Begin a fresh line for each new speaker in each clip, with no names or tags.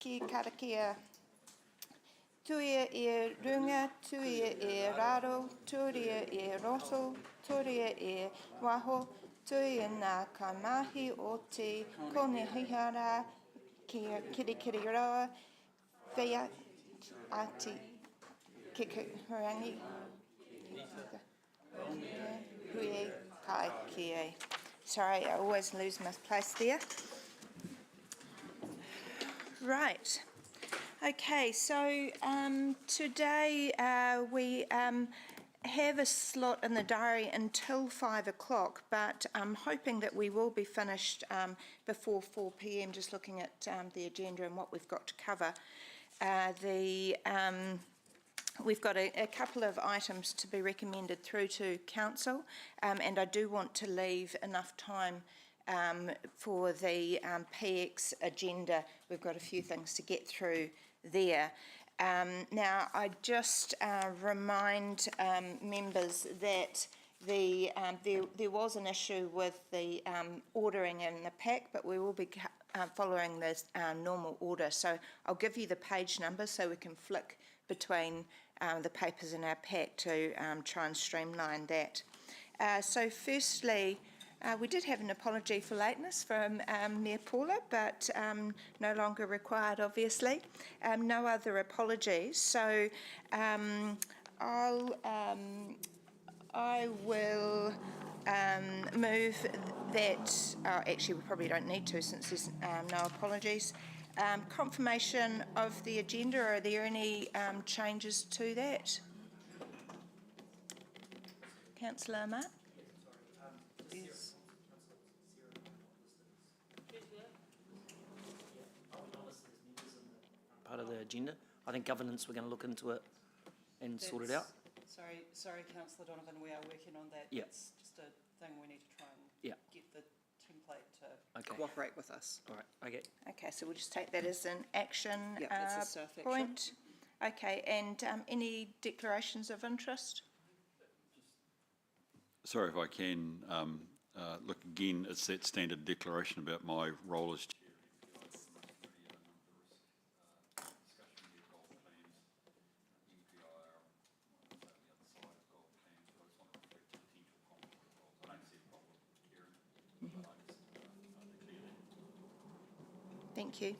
ki karakia. Tuia e runga, tuia e raro, tuia e roto, tuia e waho, tuia nā ka mahi o te konehihara ki kirikiri roa, whea ati kikurangi. Hui kai kie. Sorry, I always lose my place there. Right. Okay, so today we have a slot in the diary until 5 o'clock, but I'm hoping that we will be finished before 4 p.m, just looking at the agenda and what we've got to cover. We've got a couple of items to be recommended through to Council, and I do want to leave enough time for the PX agenda. We've got a few things to get through there. Now, I just remind members that there was an issue with the ordering in the pack, but we will be following this normal order. So I'll give you the page number so we can flick between the papers in our pack to try and streamline that. So firstly, we did have an apology for lateness from Mayor Paula, but no longer required, obviously. No other apologies. So I will move that. Actually, we probably don't need to since there's no apologies. Confirmation of the agenda. Are there any changes to that? Councillor Mark? Yes.
Part of the agenda. I think governance, we're going to look into it and sort it out.
Sorry, Councillor Donovan, we are working on that.
Yeah.
It's just a thing we need to try and get the template to cooperate with us.
All right, okay.
Okay, so we'll just take that as an action
it's a staff
point. Action. Okay, and any declarations of interest?
Sorry if I can, look again, it's that standard declaration about my role as chair.
Thank you.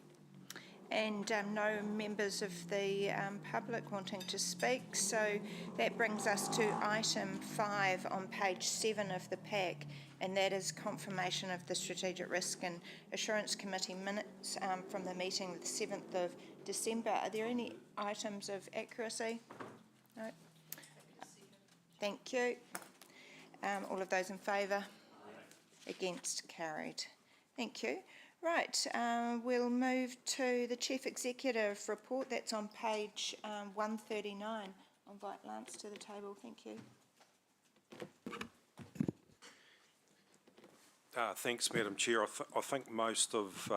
And no members of the public wanting to speak, so that brings us to item 5 on page 7 of the pack, and that is confirmation of the Strategic Risk and Assurance Committee minutes from the meeting the 7th of December. Are there any items of accuracy? No. Thank you. All of those in favour? Against? Carried. Thank you. Right, we'll move to the Chief Executive report. That's on page 139. I'll invite Lance to the table. Thank you.
Thanks, Madam Chair. I think most of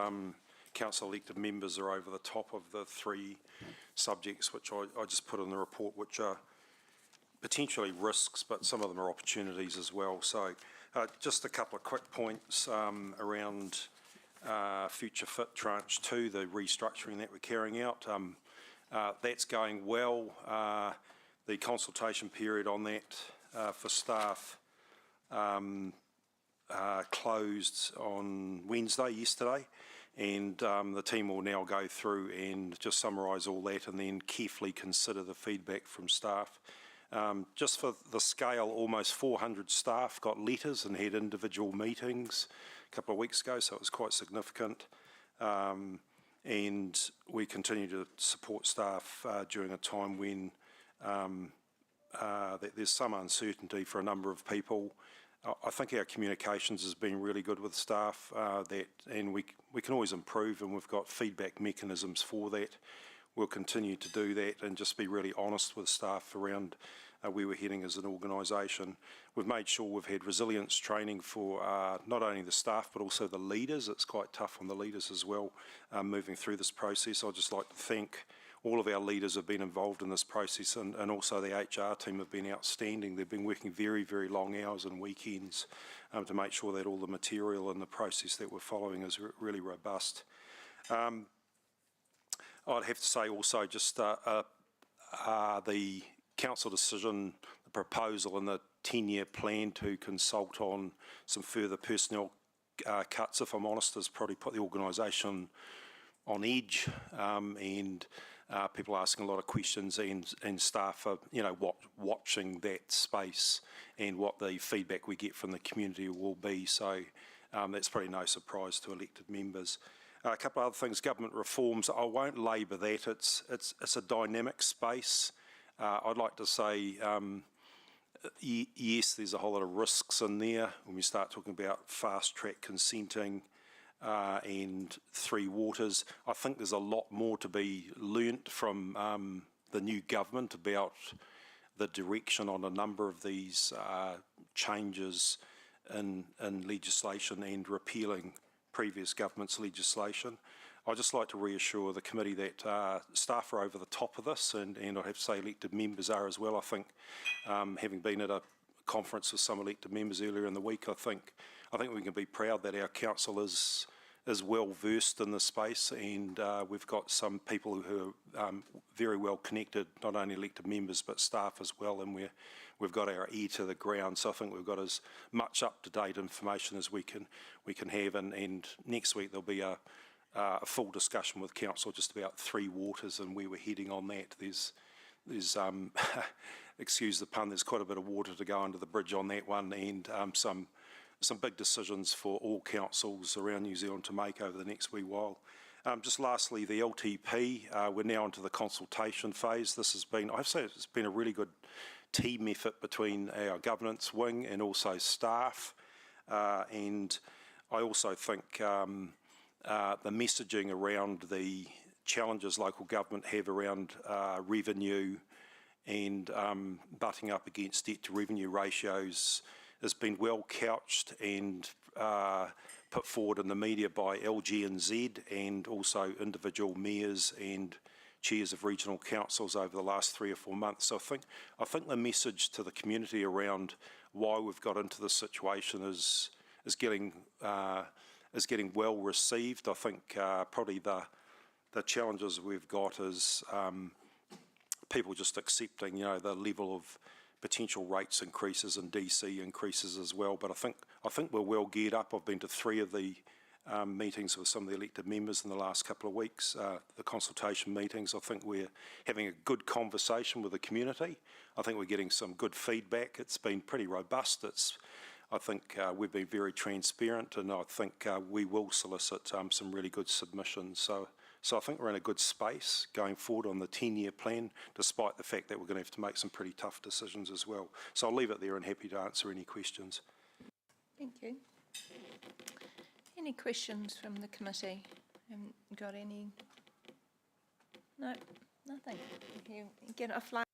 council-elected members are over the top of the 3 subjects which I just put in the report, which are potentially risks, but some of them are opportunities as well. So just a couple of quick points around Future Fit Tranche 2, the restructuring that we're carrying out. That's going well. The consultation period on that for staff closed on Wednesday, yesterday, and the team will now go through and just summarise all that and then carefully consider the feedback from staff. Just for the scale, almost 400 staff got letters and had individual meetings a couple of weeks ago, so it was quite significant. And we continue to support staff during a time when there's some uncertainty for a number of people. I think our communications has been really good with staff, and we can always improve, and we've got feedback mechanisms for that. We'll continue to do that and just be really honest with staff around where we're heading as an organisation. We've made sure we've had resilience training for not only the staff but also the leaders. It's quite tough on the leaders as well moving through this process. I'd just like to thank all of our leaders who have been involved in this process, and also the HR team have been outstanding. They've been working very, very long hours and weekends to make sure that all the material and the process that we're following is really robust. I'd have to say also just the council decision, the proposal and the 10-year plan to consult on some further personnel cuts, if I'm honest, has probably put the organisation on edge, and people asking a lot of questions, and staff are, watching that space and what the feedback we get from the community will be. So that's probably no surprise to elected members. A couple of other things, government reforms. I won't labour that. It's a dynamic space. I'd like to say, yes, there's a whole lot of risks in there when we start talking about fast-track consenting and Three Waters. I think there's a lot more to be learnt from the new government about the direction on a number of these changes in legislation and repealing previous government's legislation. I'd just like to reassure the committee that staff are over the top of this, and I have to say elected members are as well. I think, having been at a conference with some elected members earlier in the week, I think we can be proud that our council is well versed in the space, and we've got some people who are very well connected, not only elected members but staff as well, and we've got our ear to the ground. So I think we've got as much up-to-date information as we can have, and next week there'll be a full discussion with council just about Three Waters and where we're heading on that. There's excuse the pun, there's quite a bit of water to go under the bridge on that one, and some big decisions for all councils around New Zealand to make over the next wee while. Just lastly, the LTP, we're now into the consultation phase. This has been, I have to say, it's been a really good team effort between our governance wing and also staff. And I also think the messaging around the challenges local government have around revenue and butting up against debt to revenue ratios has been well couched and put forward in the media by LG&Z and also individual mayors and chairs of regional councils over the last 3 or 4 months. So I think the message to the community around why we've got into this situation is getting well received. I think probably the challenges we've got is people just accepting, the level of potential rates increases and DC increases as well. But I think we're well geared up. I've been to 3 of the meetings with some of the elected members in the last couple of weeks, the consultation meetings. I think we're having a good conversation with the community. I think we're getting some good feedback. It's been pretty robust. I think we've been very transparent, and I think we will solicit some really good submissions. So I think we're in a good space going forward on the 10-year plan, despite the fact that we're going to have to make some pretty tough decisions as well. So I'll leave it there and happy to answer any questions.
Thank you. Any questions from the committee? Haven't got any? No, nothing. You get a flag.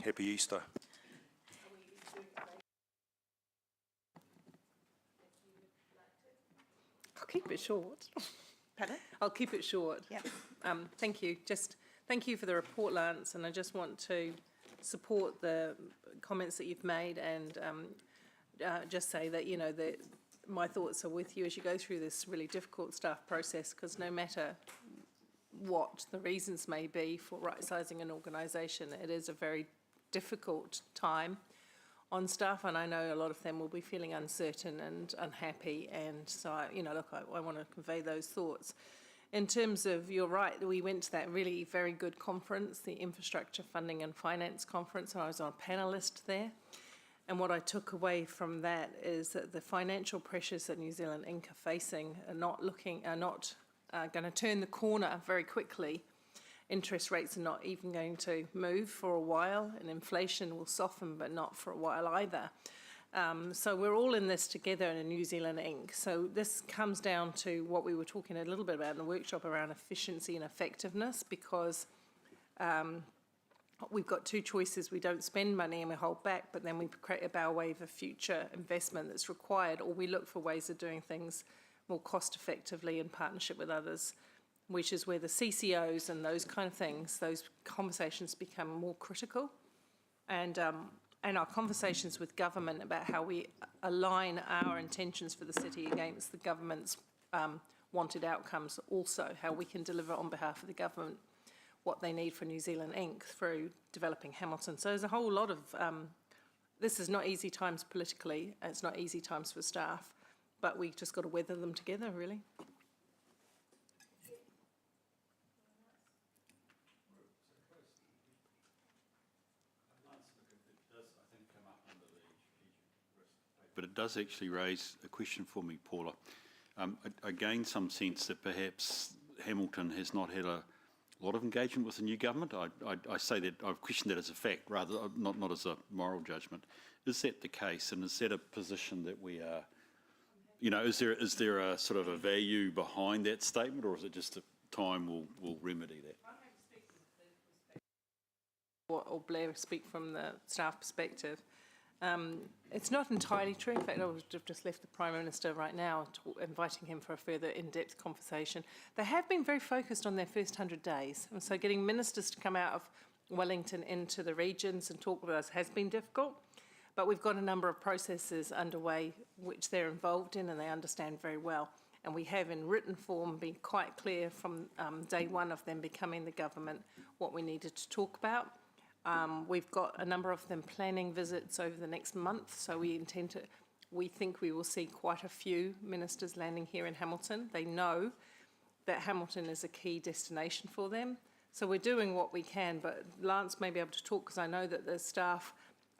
Happy Easter.
I'll keep it short.
Pardon?
I'll keep it short.
Yep.
Thank you. Just thank you for the report, Lance, and I just want to support the comments that you've made and just say that, that my thoughts are with you as you go through this really difficult staff process, because no matter what the reasons may be for right-sizing an organisation, it is a very difficult time on staff, and I know a lot of them will be feeling uncertain and unhappy, and so I want to convey those thoughts. In terms of, you're right, we went to that really very good conference, the Infrastructure Funding and Finance Conference, and I was a panellist there. And what I took away from that is that the financial pressures that New Zealand Inc. are facing are not going to turn the corner very quickly. Interest rates are not even going to move for a while, and inflation will soften, but not for a while either. So we're all in this together in New Zealand Inc. So this comes down to what we were talking a little bit about in the workshop around efficiency and effectiveness, because we've got 2 choices. We don't spend money and we hold back, but then we create a bow wave of future investment that's required, or we look for ways of doing things more cost effectively in partnership with others, which is where the CCOs and those kind of things, those conversations become more critical. And our conversations with government about how we align our intentions for the city against the government's wanted outcomes also, how we can deliver on behalf of the government what they need for New Zealand Inc. through developing Hamilton. So there's a whole lot of, this is not easy times politically, and it's not easy times for staff, but we just got to weather them together, really.
But it does actually raise a question for me, Paula. I gain some sense that perhaps Hamilton has not had a lot of engagement with the new government. I say that, I've questioned that as a fact, rather not as a moral judgment. Is that the case, and is that a position that we are, you know, is there a sort of a value behind that statement, or is it just that time will remedy that?
Or Blair speak from the staff perspective. It's not entirely true. In fact, I would have just left the Prime Minister right now, inviting him for a further in-depth conversation. They have been very focused on their first 100 days. And so getting ministers to come out of Wellington into the regions and talk with us has been difficult. But we've got a number of processes underway which they're involved in and they understand very well. And we have in written form been quite clear from day one of them becoming the government what we needed to talk about. We've got a number of them planning visits over the next month, so we think we will see quite a few ministers landing here in Hamilton. They know that Hamilton is a key destination for them. So we're doing what we can, but Lance may be able to talk because I know that the staff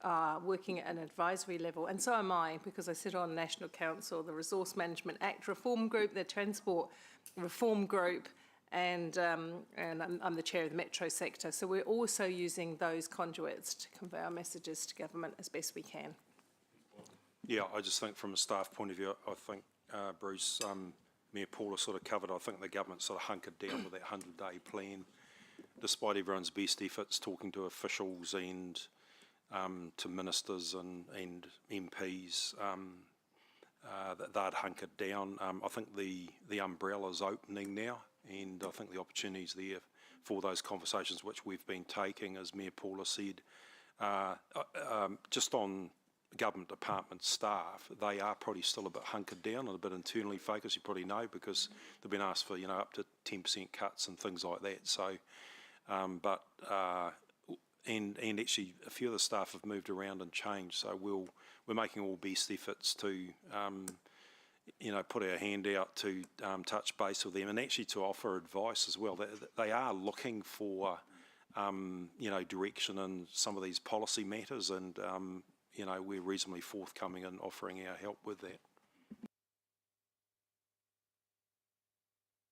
are working at an advisory level, and so am I, because I sit on National Council, the Resource Management Act Reform Group, the Transport Reform Group, and I'm the chair of the metro sector. So we're also using those conduits to convey our messages to government as best we can.
Yeah, I just think from a staff point of view, I think Bruce, Mayor Paula sort of covered, I think the government sort of hunkered down with that 100-day plan, despite everyone's best efforts talking to officials and to ministers and MPs, that they'd hunkered down. I think the umbrella's opening now, and I think the opportunity's there for those conversations which we've been taking, as Mayor Paula said. Just on government department staff, they are probably still a bit hunkered down and a bit internally focused, you probably know, because they've been asked for, you know, up to 10% cuts and things like that. So, and actually a few of the staff have moved around and changed, so we're making all best efforts to you know, put our hand out to touch base with them and actually to offer advice as well. They are looking for you know, direction in some of these policy matters, and you know, we're reasonably forthcoming in offering our help with that.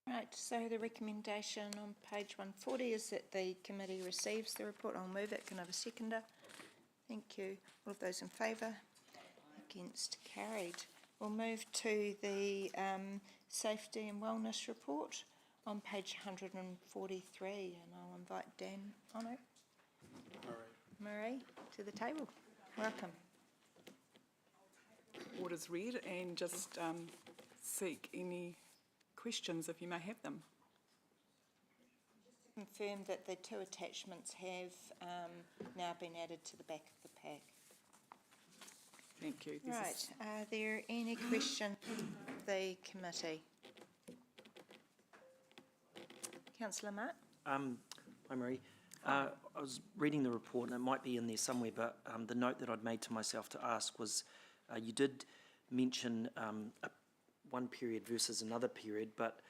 Right, so the recommendation on page 140 is that the committee receives the report. I'll move it. Can I have a seconder? Thank you. All of those in favour? Against? Carried. We'll move to the safety and wellness report on page 143, and I'll invite Dan Ono. Murray to the table. Welcome.
Orders read and just seek any questions if you may have them.
Confirm that the two attachments have now been added to the back of the pack.
Thank you.
Right, are there any questions from the committee? Councillor Mark?
Hi, Marie. I was reading the report, and it might be in there somewhere, but the note that I'd made to myself to ask was, you did mention one period versus another period, but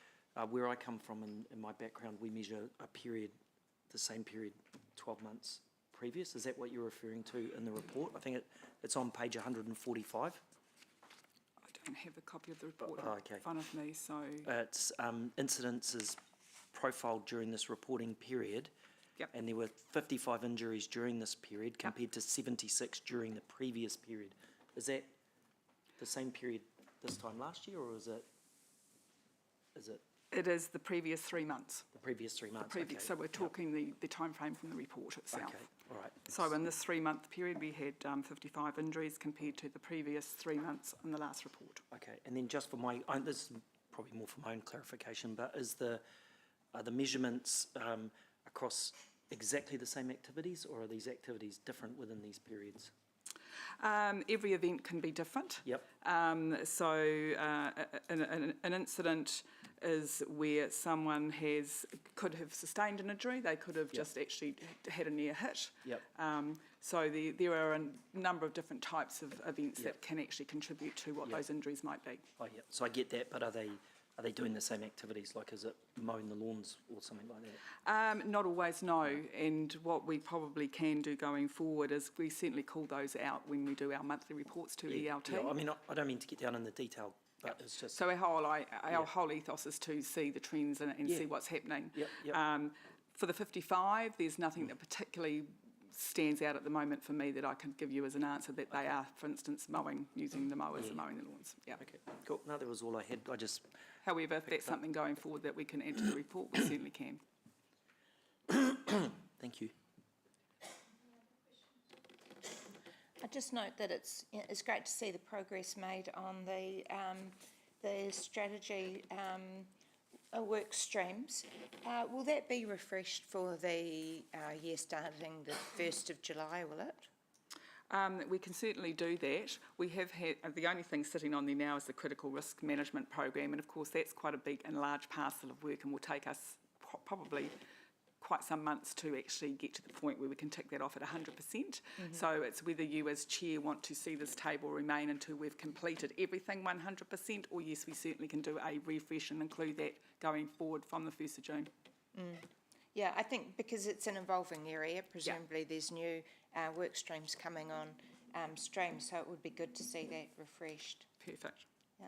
where I come from in my background, we measure a period, the same period, 12 months previous. Is that what you're referring to in the report? I think it's on page 145.
I don't have a copy of the report in front of me, so...
It's incidences profiled during this reporting period.
Yep.
And there were 55 injuries during this period compared to 76 during the previous period. Is that the same period this time last year, or is it?
It is the previous 3 months.
The previous 3 months,
Okay. So we're talking the time frame from the report itself.
Okay, all right.
So in this 3-month period, we had 55 injuries compared to the previous 3 months in the last report.
Okay, and then just for this is probably more for my own clarification, but are the measurements across exactly the same activities, or are these activities different within these periods?
Every event can be different.
Yep.
So an incident is where someone could have sustained an injury, they could have just actually had a near hit.
Yep.
So there are a number of different types of events that can actually contribute to what those injuries might be.
Oh, yeah, so I get that, but are they doing the same activities, like is it mowing the lawns or something like that?
Not always, no. And what we probably can do going forward is we certainly call those out when we do our monthly reports to ELT.
Yeah, I mean, I don't mean to get down in the detail, but it's just...
So our whole ethos is to see the trends and see what's happening.
Yep.
For the 55, there's nothing that particularly stands out at the moment for me that I could give you as an answer that they are, for instance, using the mowers and mowing the lawns. Yeah.
Okay, cool. No, that was all I had. I just...
However, if that's something going forward that we can add to the report, we certainly can.
Thank you.
I just note that it's great to see the progress made on the strategy work streams. Will that be refreshed for the year starting the 1st of July, will it?
We can certainly do that. We have had, the only thing sitting on there now is the critical risk management program, and of course that's quite a big and large parcel of work and will take us probably quite some months to actually get to the point where we can tick that off at 100%. So it's whether you as chair want to see this table remain until we've completed everything 100%, or yes, we certainly can do a refresh and include that going forward from the 1st of June.
Yeah, I think because it's an evolving area, presumably there's new work streams coming on stream, so it would be good to see that refreshed.
Perfect.
Yeah.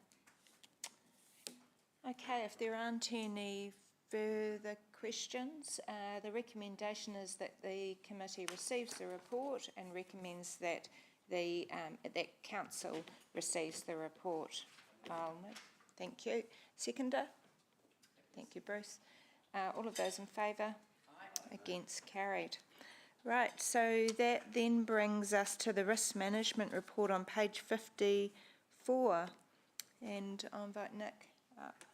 Okay, if there aren't any further questions, the recommendation is that the committee receives the report and recommends that that council receives the report. Thank you. Seconder? Thank you, Bruce. All of those in favour? Aye. Against? Carried. Right, so that then brings us to the risk management report on page 54, and I'll invite Nick up.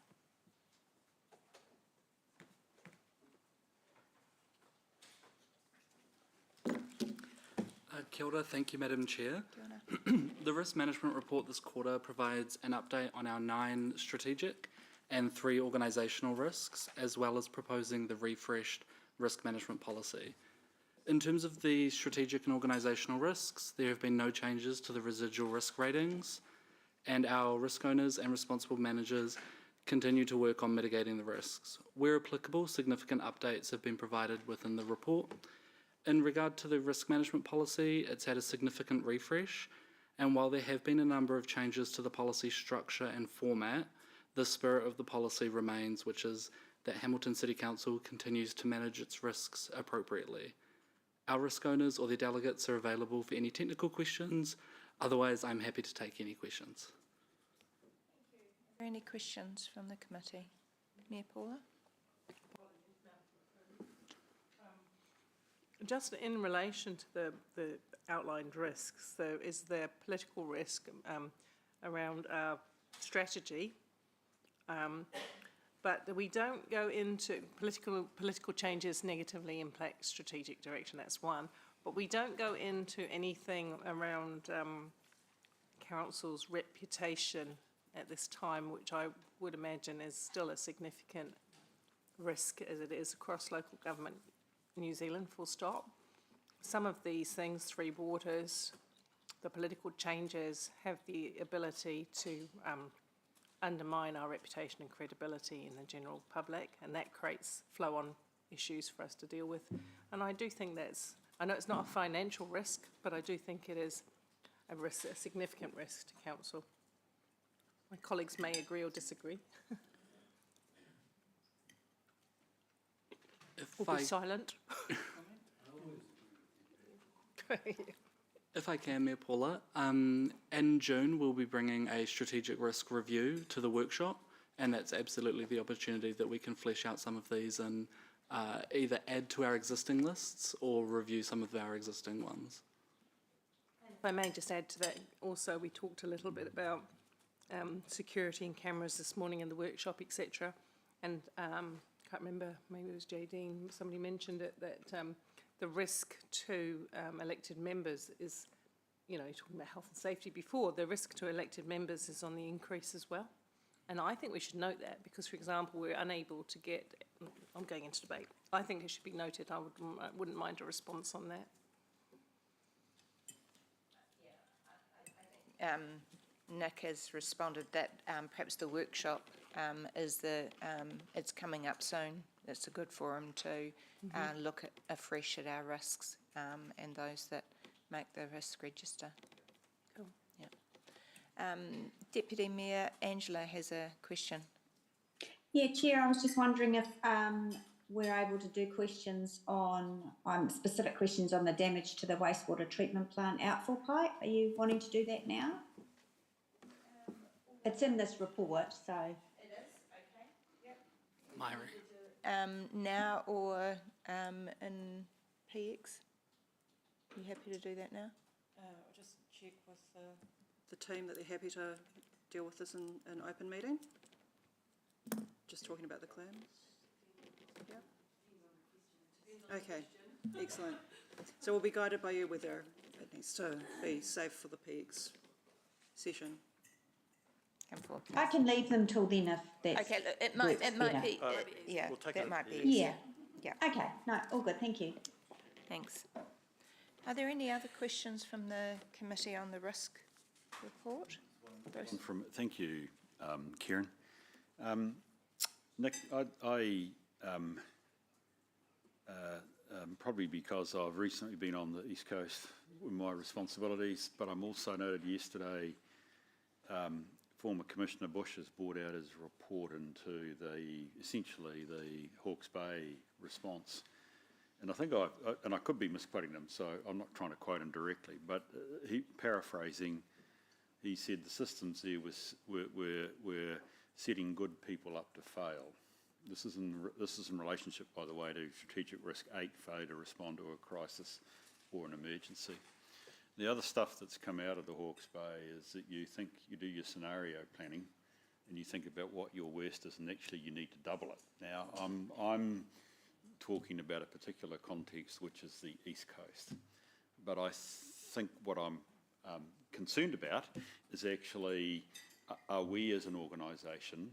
Kia ora, thank you, Madam Chair.
Kia ora.
The risk management report this quarter provides an update on our 9 strategic and 3 organisational risks, as well as proposing the refreshed risk management policy. In terms of the strategic and organisational risks, there have been no changes to the residual risk ratings, and our risk owners and responsible managers continue to work on mitigating the risks. Where applicable, significant updates have been provided within the report. In regard to the risk management policy, it's had a significant refresh, and while there have been a number of changes to the policy structure and format, the spirit of the policy remains, which is that Hamilton City Council continues to manage its risks appropriately. Our risk owners or their delegates are available for any technical questions. Otherwise, I'm happy to take any questions.
Are there any questions from the committee? Mayor Paula?
Just in relation to the outlined risks, is there political risk around our strategy? But we don't go into political changes negatively impact strategic direction, that's one. But we don't go into anything around council's reputation at this time, which I would imagine is still a significant risk as it is across local government New Zealand, full stop. Some of these things, Three Waters, the political changes have the ability to undermine our reputation and credibility in the general public, and that creates flow-on issues for us to deal with. And I do think I know it's not a financial risk, but I do think it is a significant risk to council. My colleagues may agree or disagree. Or be silent.
If I can, Mayor Paula, in June we'll be bringing a strategic risk review to the workshop, and that's absolutely the opportunity that we can flesh out some of these and either add to our existing lists or review some of our existing ones.
If I may just add to that, also we talked a little bit about security and cameras this morning in the workshop, etc. And can't remember, maybe it was Jadine, somebody mentioned it, that the risk to elected members is, you're talking about health and safety before, the risk to elected members is on the increase as well. And I think we should note that because, for example, we're unable to get, I'm going into debate. I think it should be noted. I wouldn't mind a response on that.
Nick has responded that perhaps the workshop it's coming up soon. It's a good forum to look at afresh at our risks and those that make the risk register.
Cool.
Yeah. Deputy Mayor Angela has a question.
Yeah, Chair, I was just wondering if we're able to do questions on, specific questions on the damage to the wastewater treatment plant outfall pipe. Are you wanting to do that now? It's in this report, so.
It is, okay, yep.
Myri.
Now or in PX? You happy to do that now?
I'll just check with the team that they're happy to deal with this in open meeting. Just talking about the clams. Yeah. Okay, excellent. So we'll be guided by you whether it needs to be safe for the PX session.
Come forward.
I can leave them till then if that's.
Okay, look, it might
better.
be, yeah,
We'll take
that
it
might be
at
easier.
Yeah.
Yeah,
Okay, no, all good, thank you.
thanks. Are there any other questions from the committee on the risk report? Bruce?
Thank you, Kieran. Nick, probably because I've recently been on the East Coast with my responsibilities, but I'm also noted yesterday former Commissioner Bush has brought out his report into essentially the Hawke's Bay response. And I think and I could be misquoting him, so I'm not trying to quote him directly, but paraphrasing, he said the systems there were setting good people up to fail. This is in relationship, by the way, to Strategic Risk 8, failure to respond to a crisis or an emergency. The other stuff that's come out of the Hawke's Bay is that you think you do your scenario planning and you think about what your worst is, and actually you need to double it. Now, I'm talking about a particular context, which is the East Coast. But I think what I'm concerned about is actually, are we as an organisation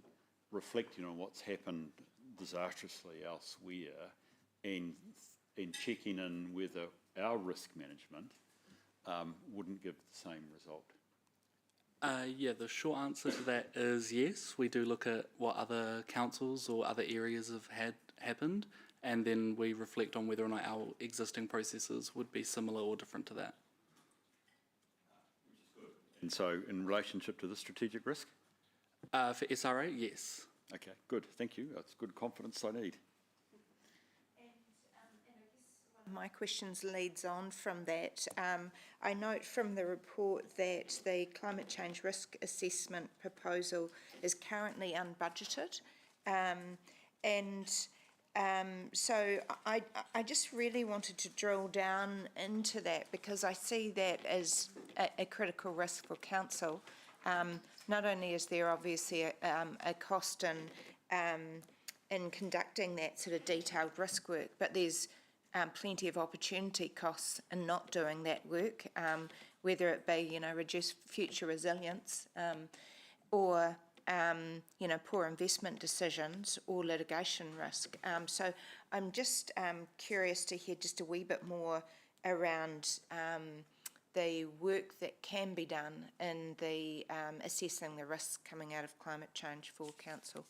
reflecting on what's happened disastrously elsewhere and checking in whether our risk management wouldn't give the same result?
Yeah, the short answer to that is yes. We do look at what other councils or other areas have had happened, and then we reflect on whether or not our existing processes would be similar or different to that.
And so in relationship to the strategic risk?
For SRA, yes.
Okay, good, thank you. That's good confidence I need.
My questions leads on from that. I note from the report that the climate change risk assessment proposal is currently unbudgeted. So I just really wanted to drill down into that because I see that as a critical risk for council. Not only is there obviously a cost in conducting that sort of detailed risk work, but there's plenty of opportunity costs in not doing that work, whether it be, reduced future resilience or, poor investment decisions or litigation risk. So I'm just curious to hear just a wee bit more around the work that can be done in the assessing the risks coming out of climate change for council.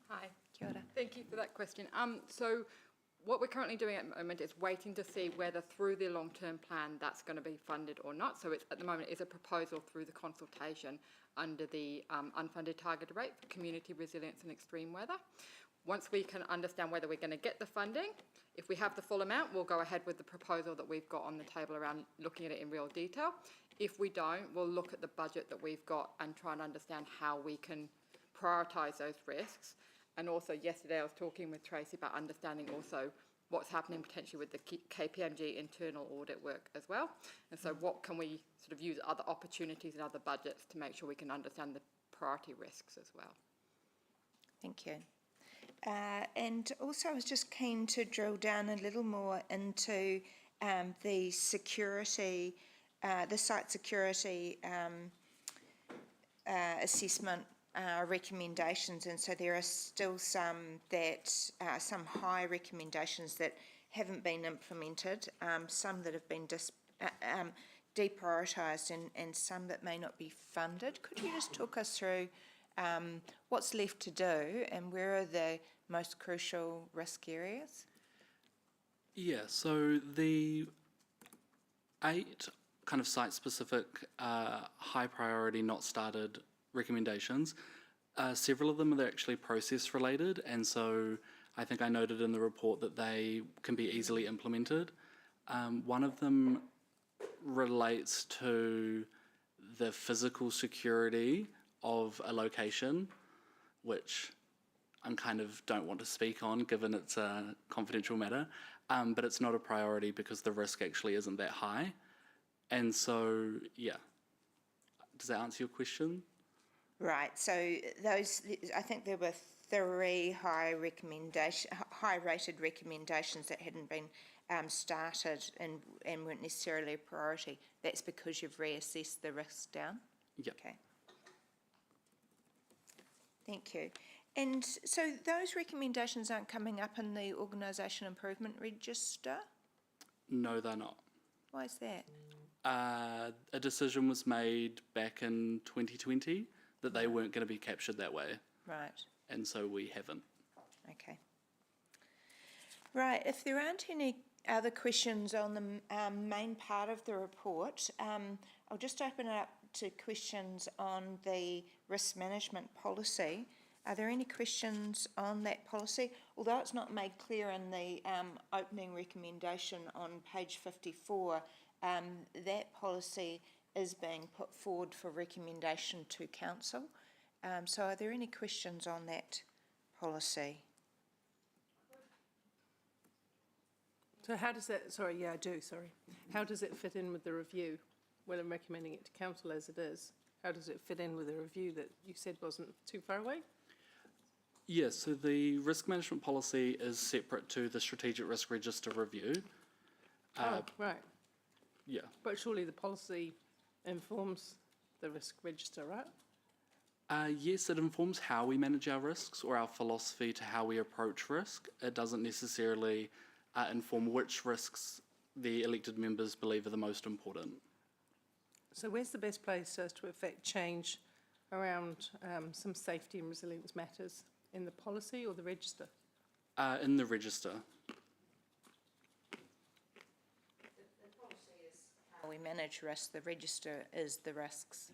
Hi.
Kia ora.
Thank you for that question. So what we're currently doing at the moment is waiting to see whether through the long-term plan that's going to be funded or not. So it's, at the moment, it's a proposal through the consultation under the unfunded target rate for community resilience and extreme weather. Once we can understand whether we're going to get the funding, if we have the full amount, we'll go ahead with the proposal that we've got on the table around looking at it in real detail. If we don't, we'll look at the budget that we've got and try and understand how we can prioritise those risks. And also yesterday I was talking with Tracy about understanding also what's happening potentially with the KPMG internal audit work as well. And so what can we sort of use other opportunities and other budgets to make sure we can understand the priority risks as well.
Thank you. And also I was just keen to drill down a little more into the security, the site security assessment recommendations, and so there are still some that, some high recommendations that haven't been implemented, some that have been deprioritised, and some that may not be funded. Could you just talk us through what's left to do and where are the most crucial risk areas?
Yeah, so the 8 kind of site-specific, high priority, not started recommendations, several of them are actually process-related, and so I think I noted in the report that they can be easily implemented. One of them relates to the physical security of a location, which I kind of don't want to speak on given it's a confidential matter, but it's not a priority because the risk actually isn't that high. And so, yeah. Does that answer your question?
Right, so those, I think there were 3 high-rated recommendations that hadn't been started and weren't necessarily a priority. That's because you've reassessed the risk down?
Yeah.
Okay. Thank you. And so those recommendations aren't coming up in the Organisation Improvement Register?
No, they're not.
Why is that?
A decision was made back in 2020 that they weren't going to be captured that way,
Right,
and so we haven't.
okay. Right, if there aren't any other questions on the main part of the report, I'll just open it up to questions on the risk management policy. Are there any questions on that policy? Although it's not made clear in the opening recommendation on page 54, that policy is being put forward for recommendation to council. So are there any questions on that policy?
So how does that, sorry, yeah, I do, sorry. How does it fit in with the review? When I'm recommending it to council as it is, how does it fit in with the review that you said wasn't too far away?
Yes, so the risk management policy is separate to the strategic risk register review.
Oh, right.
Yeah.
But surely the policy informs the risk register, right?
Yes, it informs how we manage our risks or our philosophy to how we approach risk. It doesn't necessarily inform which risks the elected members believe are the most important.
So where's the best place as to affect change around some safety and resilience matters? In the policy or the register?
In the register.
The policy is how we manage risk, the register is the risks.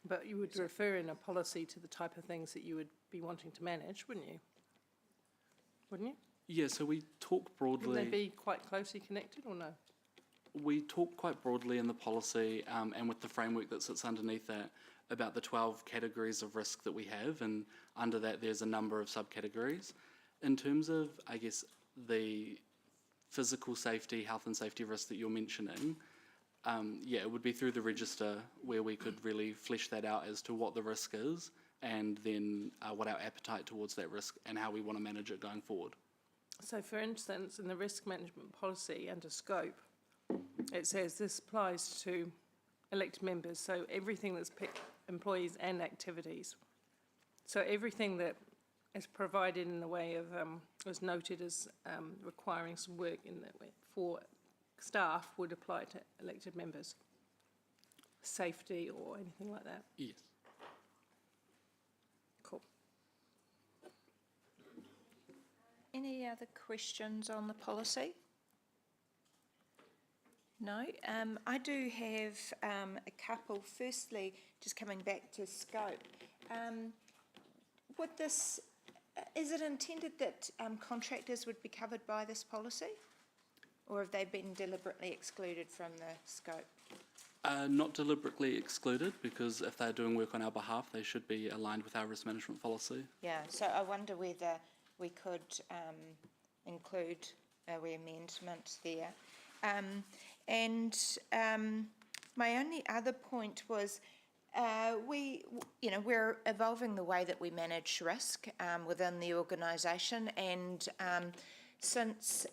But you would refer in a policy to the type of things that you would be wanting to manage, wouldn't you? Wouldn't you?
Yeah, so we talk broadly.
Wouldn't they be quite closely connected or no?
We talk quite broadly in the policy and with the framework that sits underneath that about the 12 categories of risk that we have, and under that there's a number of subcategories. In terms of, I guess, the physical safety, health and safety risks that you're mentioning, yeah, it would be through the register where we could really flesh that out as to what the risk is and then what our appetite towards that risk and how we want to manage it going forward.
So for instance, in the risk management policy under scope, it says this applies to elected members, so everything that's employees and activities. So everything that is provided in the way of, was noted as requiring some work in that way for staff would apply to elected members. Safety or anything like that.
Yes.
Cool.
Any other questions on the policy? No, I do have a couple. Firstly, just coming back to scope, would this, is it intended that contractors would be covered by this policy? Or have they been deliberately excluded from the scope?
Not deliberately excluded, because if they're doing work on our behalf, they should be aligned with our risk management policy.
Yeah, so I wonder whether we could include a amendment there. My only other point was, We're evolving the way that we manage risk within the organisation, and since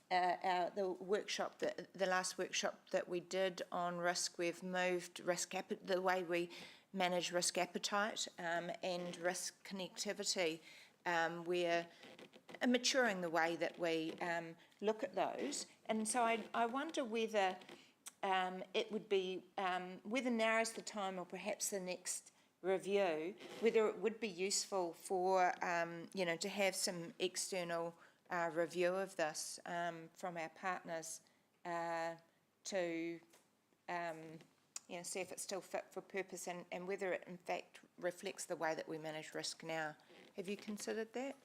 the last workshop that we did on risk, we've moved the way we manage risk appetite and risk connectivity. We're maturing the way that we look at those, and so I wonder whether it would be, whether now is the time or perhaps the next review, whether it would be useful for, to have some external review of this from our partners to, see if it's still fit for purpose and whether it in fact reflects the way that we manage risk now. Have you considered that?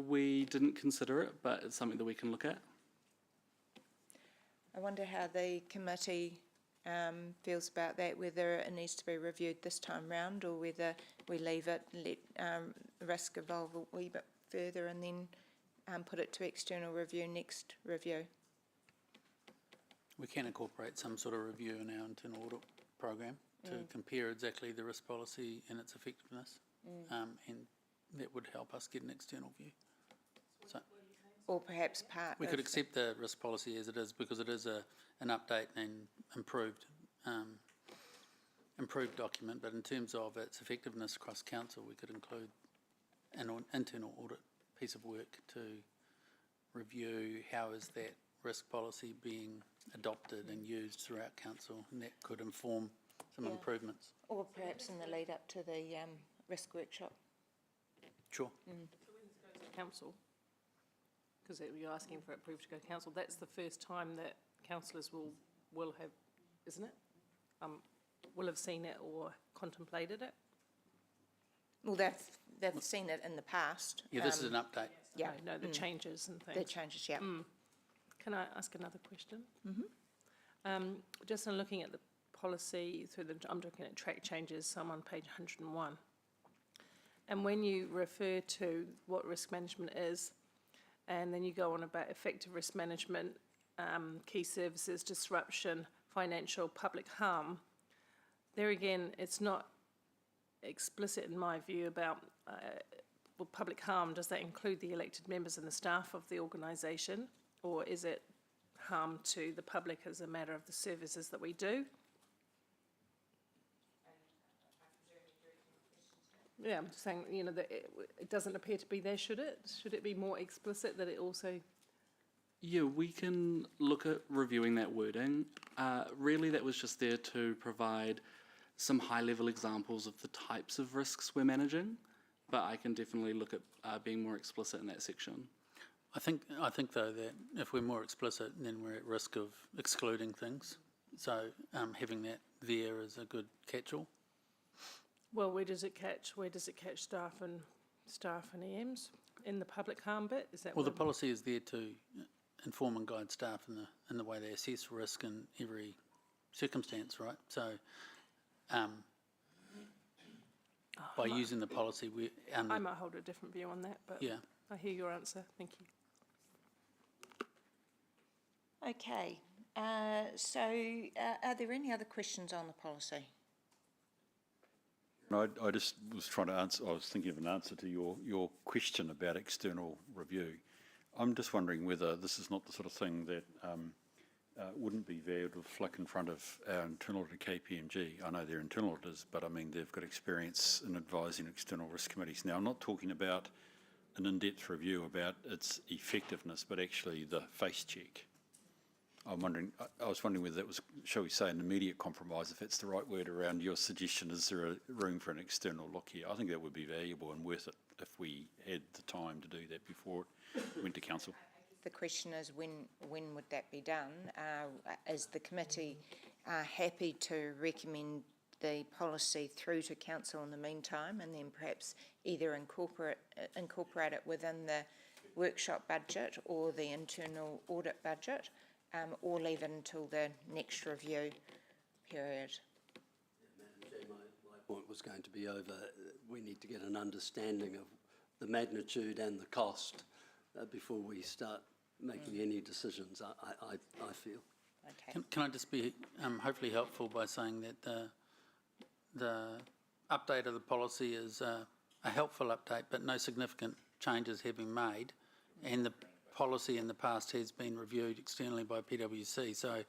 We didn't consider it, but it's something that we can look at.
I wonder how the committee feels about that, whether it needs to be reviewed this time round or whether we leave it and let risk evolve a wee bit further and then put it to external review next review.
We can incorporate some sort of review in our internal audit program to compare exactly the risk policy and its effectiveness, and that would help us get an external view. So
Or perhaps part
we
of
could accept the risk policy as it is because it is an update and improved document, but in terms of its effectiveness across council, we could include an internal audit piece of work to review how is that risk policy being adopted and used throughout council, and that could inform some improvements.
Or perhaps in the lead up to the risk workshop.
Sure.
Council, because you're asking for it approved to go to council, that's the first time that councillors will have, isn't it? Will have seen it or contemplated it?
Well, they've seen it in the past.
Yeah, this is an update.
Yeah.
No, the changes and things.
The changes, yeah.
Can I ask another question? Just in looking at the policy I'm looking at track changes, so I'm on page 101. And when you refer to what risk management is, and then you go on about effective risk management, key services, disruption, financial, public harm, there again, it's not explicit in my view about public harm. Does that include the elected members and the staff of the organisation, or is it harm to the public as a matter of the services that we do? Yeah, I'm just saying, that it doesn't appear to be there, should it? Should it be more explicit that it also...
Yeah, we can look at reviewing that wording. Really, that was just there to provide some high-level examples of the types of risks we're managing, but I can definitely look at being more explicit in that section.
I think though that if we're more explicit, then we're at risk of excluding things. So having that there is a good catch-all.
Well, where does it catch? Where does it catch staff and EMs? In the public harm bit? Is that
Well, the
what-
policy is there to inform and guide staff in the way they assess risk in every circumstance, right? So by using the policy,
I might hold a different view on that, but
yeah.
I hear your answer. Thank you.
Okay, so are there any other questions on the policy?
I just was trying to answer, I was thinking of an answer to your question about external review. I'm just wondering whether this is not the sort of thing that wouldn't be valued to flick in front of our internal auditor KPMG. I know they're internal auditors, but I mean, they've got experience in advising external risk committees. Now, I'm not talking about an in-depth review about its effectiveness, but actually the face check. I was wondering whether that was, shall we say, an immediate compromise, if that's the right word around your suggestion. Is there a room for an external look here? I think that would be valuable and worth it if we had the time to do that before it went to council.
The question is when would that be done? Is the committee happy to recommend the policy through to council in the meantime and then perhaps either incorporate it within the workshop budget or the internal audit budget? Or leave it until the next review period.
My point was going to be over. We need to get an understanding of the magnitude and the cost before we start making any decisions, I feel.
Okay.
Can I just be hopefully helpful by saying that the update of the policy is a helpful update, but no significant changes have been made, and the policy in the past has been reviewed externally by PwC. So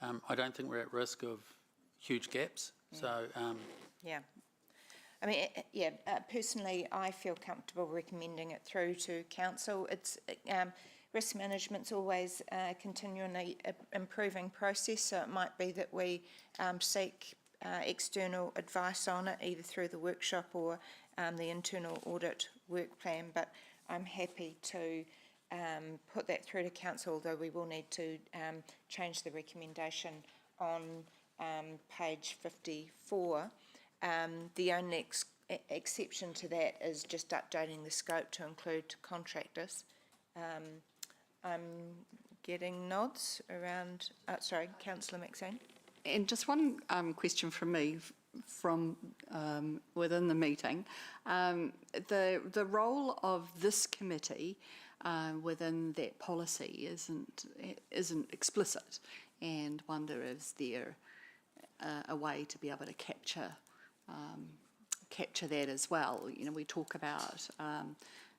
I don't think we're at risk of huge gaps. So
Yeah. I mean, personally, I feel comfortable recommending it through to council. It's risk management's always a continually improving process, so it might be that we seek external advice on it, either through the workshop or the internal audit work plan. But I'm happy to put that through to council, although we will need to change the recommendation on page 54. The only exception to that is just updating the scope to include contractors. I'm getting nods around, sorry, Councillor Maxine.
And just one question from me from within the meeting. The role of this committee within that policy isn't explicit, and wonder, is there a way to be able to capture that as well? You know, we talk about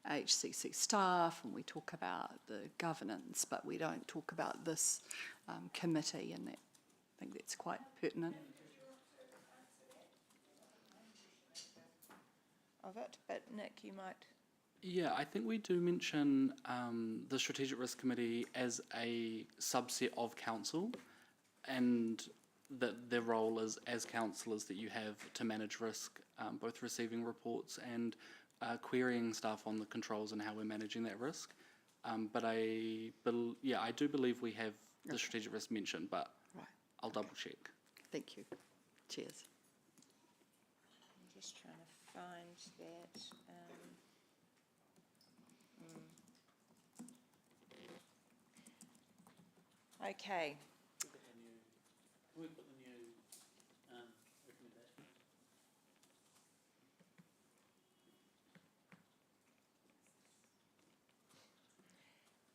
HCC staff and we talk about the governance, but we don't talk about this committee, and that, I think that's quite pertinent.
Of it, but Nick, you might.
Yeah, I think we do mention the Strategic Risk Committee as a subset of council, and that their role is as councillors that you have to manage risk, both receiving reports and querying stuff on the controls and how we're managing that risk. But I do believe we have the strategic risk mentioned, but
Right.
I'll double check.
Thank you. Cheers.
I'm just trying to find that. Okay.
Can we put the new recommendation?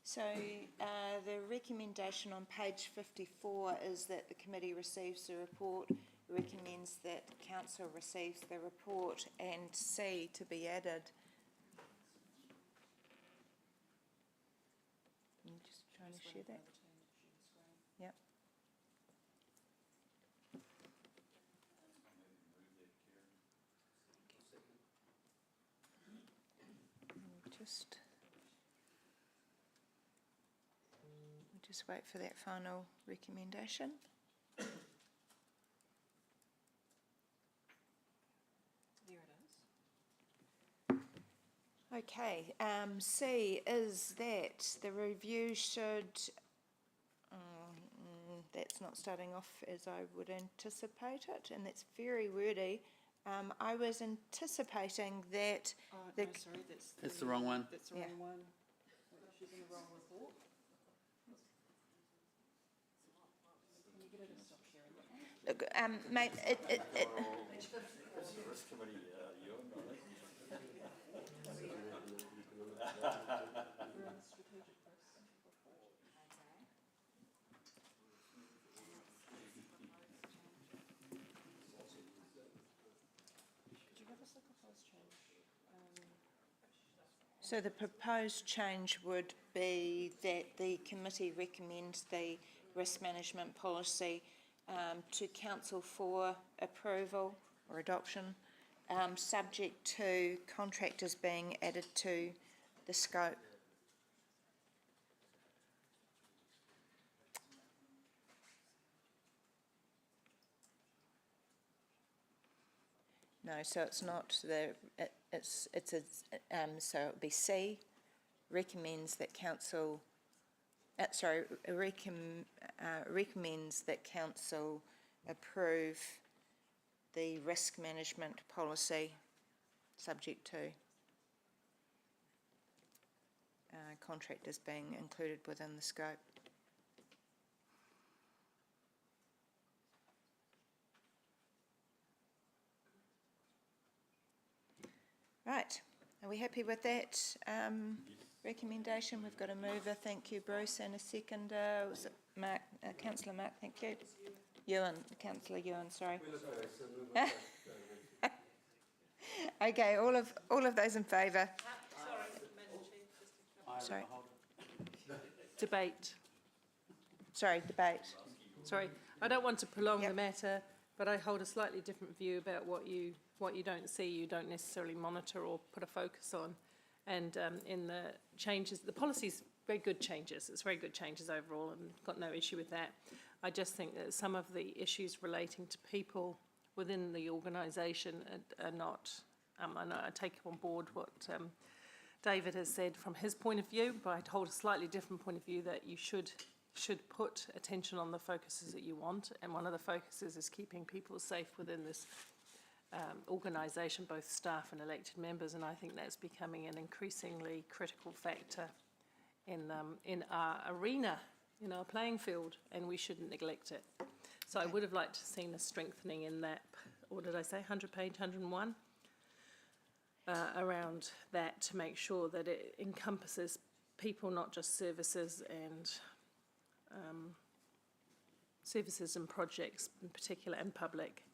So the recommendation on page 54 is that the committee receives the report, recommends that council receives the report, and C to be added. I'm just trying to share that. Yep. Just wait for that final recommendation.
There it is.
Okay, C is that the review should, that's not starting off as I would anticipate it, and that's very wordy. I was anticipating that
No, sorry,
That's the wrong one.
That's the wrong one. She's in the wrong report.
look, mate, so the proposed change would be that the committee recommends the risk management policy to council for approval or adoption, subject to contractors being added to the scope. No, so it's not so it would be C, recommends that council, recommends that council approve the risk management policy, subject to contractors being included within the scope. Right, are we happy with that recommendation? We've got a mover, thank you Bruce, and a seconder, was it Mark Councillor Mark, thank you. Ewan, Councillor Ewan, sorry. Okay, all of those in favour? Sorry.
Debate.
Sorry, debate.
Sorry, I don't want to prolong the
Yep.
matter, but I hold a slightly different view about what you don't see, you don't necessarily monitor or put a focus on. And in the changes, the policy's very good changes. It's very good changes overall, and got no issue with that. I just think that some of the issues relating to people within the organisation are not. And I take on board what David has said from his point of view, but I hold a slightly different point of view that you should put attention on the focuses that you want, and one of the focuses is keeping people safe within this organisation, both staff and elected members, and I think that's becoming an increasingly critical factor in our arena, in our playing field, and we shouldn't neglect it. So I would have liked to have seen a strengthening in that, or did I say 100-page, 101? Around that, to make sure that it encompasses people, not just services and projects in particular, and public.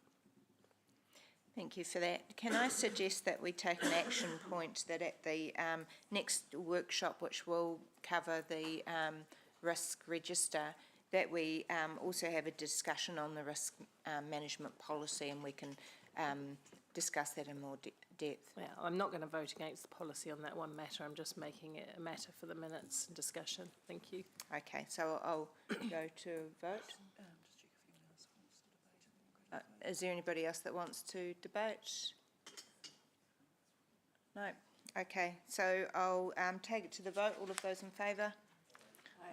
Thank you for that. Can I suggest that we take an action point that at the next workshop, which will cover the risk register, that we also have a discussion on the risk management policy, and we can discuss that in more depth.
Well, I'm not going to vote against the policy on that one matter. I'm just making it a matter for the minutes and discussion. Thank you.
Okay, so I'll go to vote. Is there anybody else that wants to debate? No. Okay, so I'll take it to the vote. All of those in favour?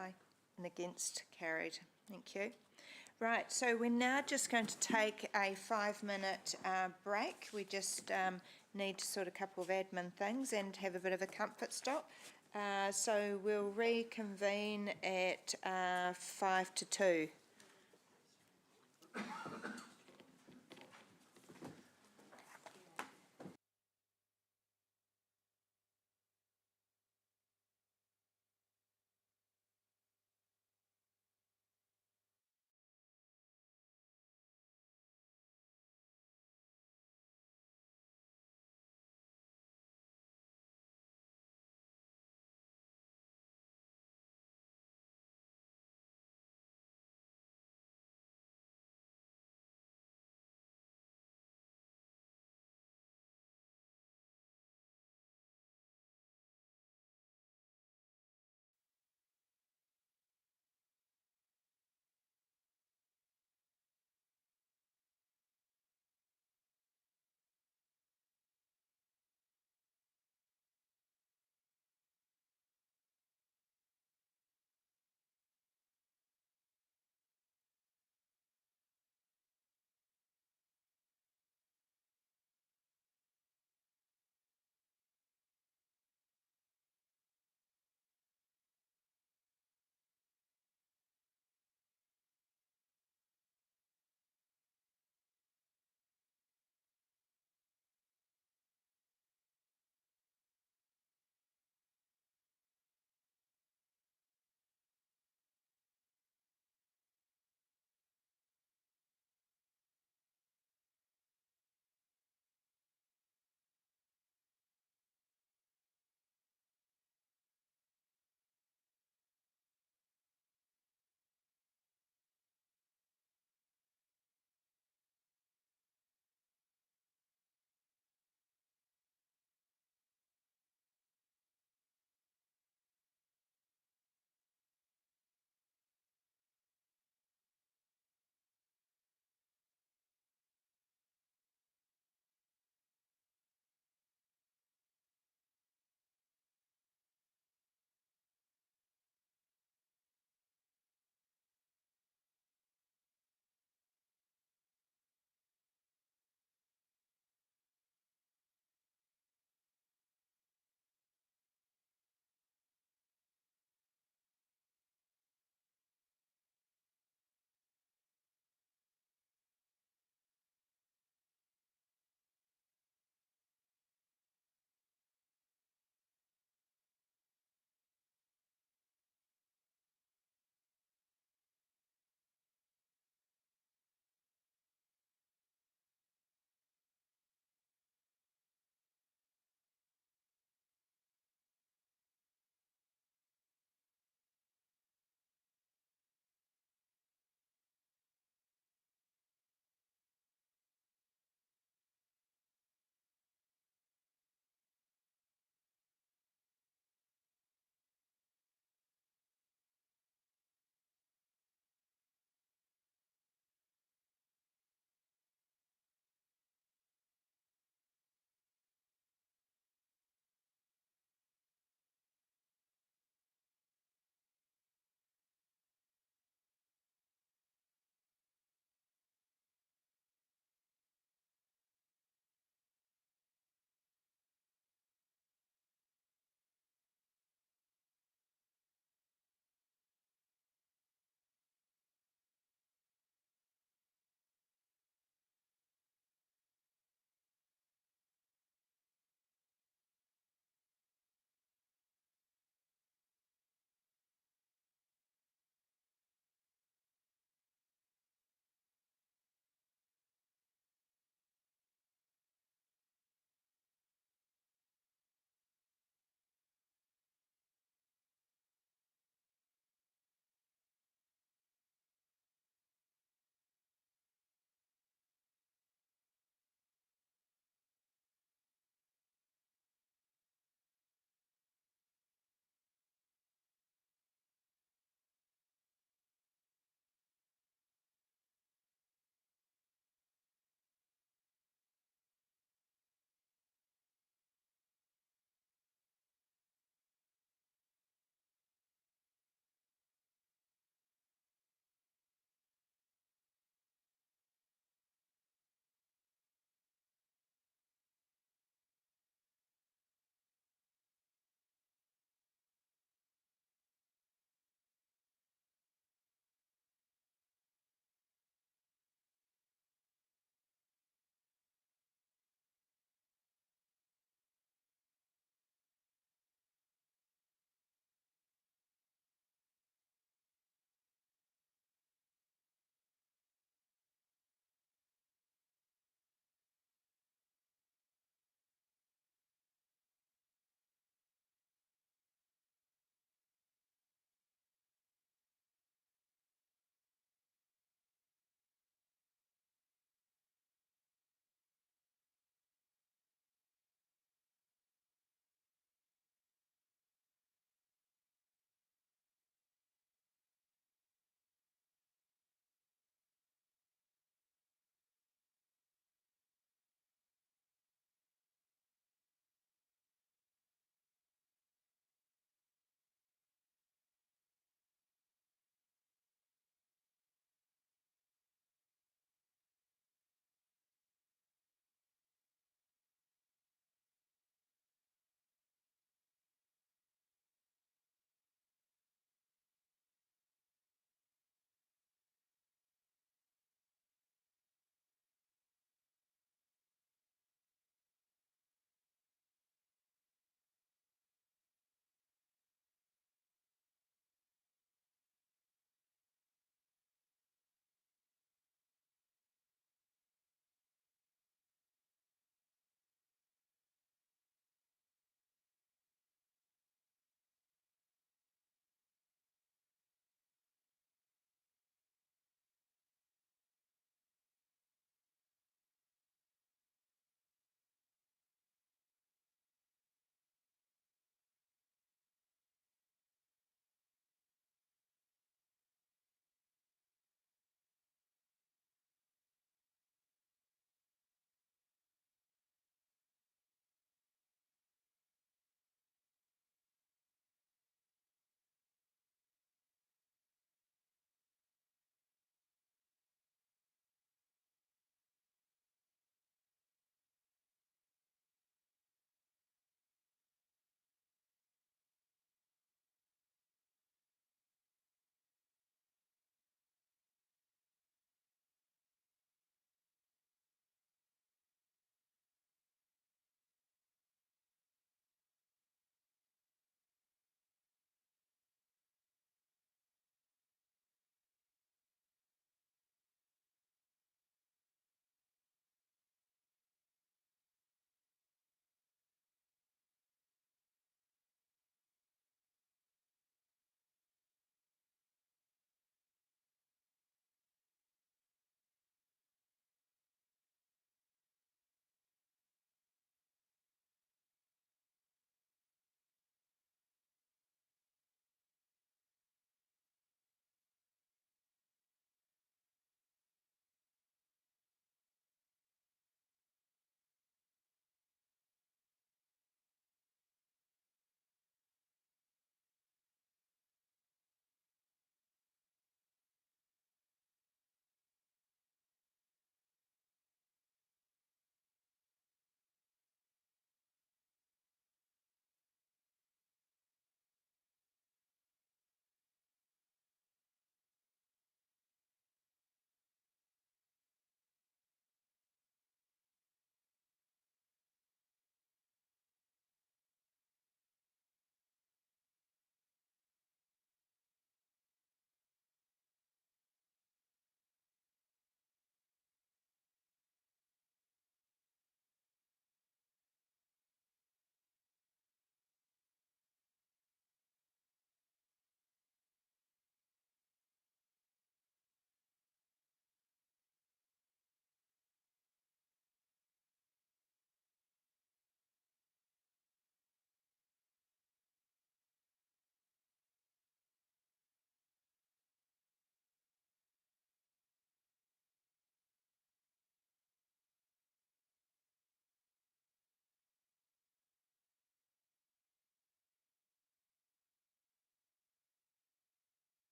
Aye. And against? Carried. Thank you. Right, so we're now just going to take a 5-minute break. We just need to sort a couple of admin things and have a bit of a comfort stop. So we'll reconvene at 5 to 2.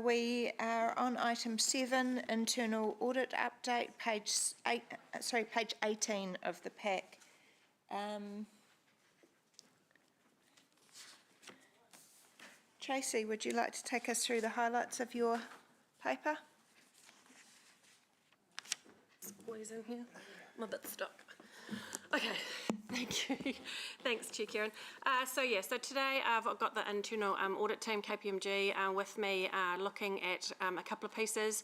We are on item 7, internal audit update, page 18 of the pack. Tracy, would you like to take us through the highlights of your paper?
It's always in here. I'm a bit stuck. Okay, thank you. Thanks, Chair Kieran. So today I've got the internal audit team, KPMG, with me looking at a couple of pieces.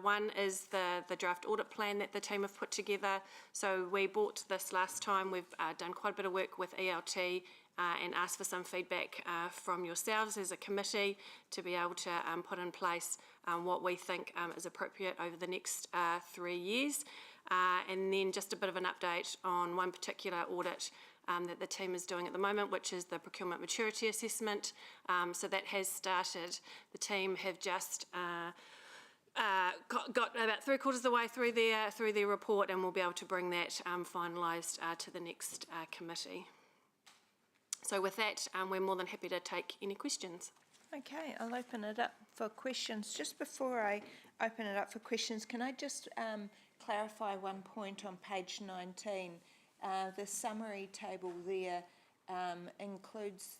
One is the draft audit plan that the team have put together. So we bought this last time. We've done quite a bit of work with ELT and asked for some feedback from yourselves as a committee to be able to put in place what we think is appropriate over the next 3 years. And then just a bit of an update on one particular audit that the team is doing at the moment, which is the procurement maturity assessment. So that has started. The team have just got about 3/4 of the way through their report, and we'll be able to bring that finalised to the next committee. So with that, we're more than happy to take any questions.
Okay, I'll open it up for questions. Just before I open it up for questions, can I just clarify one point on page 19? The summary table there includes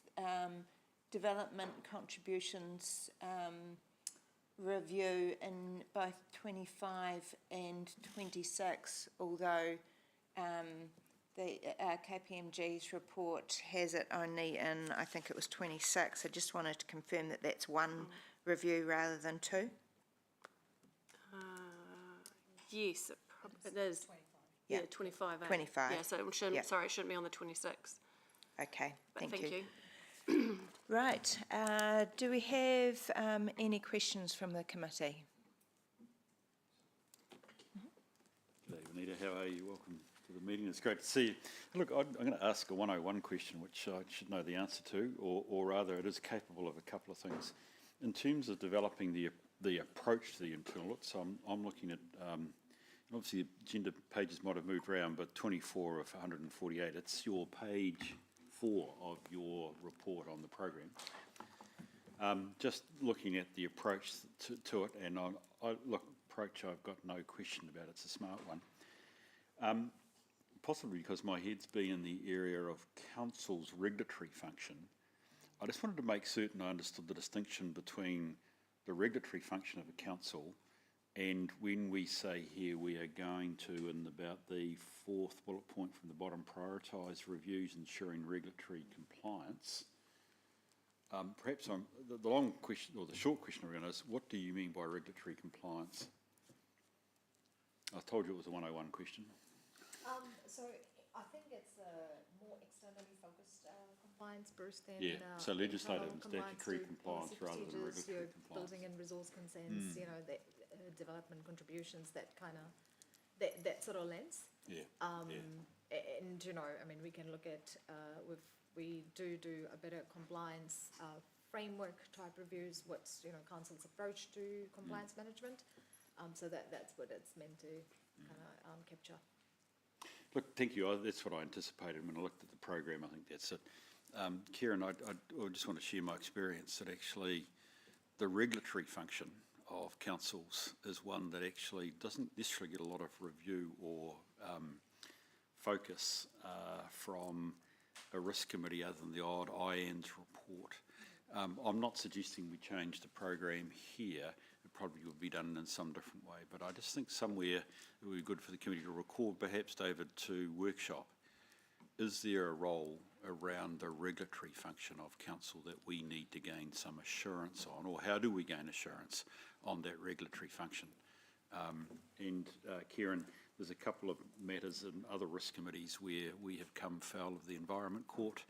development contributions review in both 25 and 26, although the KPMG's report has it only in, I think it was 26. I just wanted to confirm that that's one review rather than two.
Yes, it is. Yeah, 25.
25.
Yeah, so it shouldn't, sorry, it shouldn't be on the 26.
Okay,
But
thank you. Right, do we have any questions from the committee?
G'day, Vanita, how are you? Welcome to the meeting. It's great to see you. Look, I'm going to ask a 101 question, which I should know the answer to, or rather it is capable of a couple of things. In terms of developing the approach to the internal audit, so I'm looking at, obviously the agenda pages might have moved around, but 24 of 148, it's your page 4 of your report on the program. Just looking at the approach to it, and approach I've got no question about, it's a smart one. Possibly because my head's been in the area of council's regulatory function. I just wanted to make certain I understood the distinction between the regulatory function of a council and when we say here we are going to, in about the 4th bullet point from the bottom, prioritise reviews ensuring regulatory compliance. Perhaps the long question, or the short question around is, what do you mean by regulatory compliance? I told you it was a 101 question.
So I think it's a more externally focused compliance burst than
so legislative and
compliance
statutory
to
compliance
policy
rather than
procedures,
regulatory
your
compliance.
building and resource consents, you know, the development contributions, that kind of that sort of lens. And you know, I mean, we can look at we do a better compliance framework type reviews. What's council's approach to compliance management? So that's what it's meant to kind of capture.
Look, thank you. That's what I anticipated when I looked at the program. I think that's it. Kieran, I just want to share my experience that actually the regulatory function of councils is one that actually doesn't necessarily get a lot of review or focus from a risk committee other than the odd IANZ report. I'm not suggesting we change the program here. It probably would be done in some different way, but I just think somewhere it would be good for the committee to record, perhaps, David, to workshop. Is there a role around the regulatory function of council that we need to gain some assurance on, or how do we gain assurance on that regulatory function? Kieran, there's a couple of matters in other risk committees where we have come foul of the Environment Court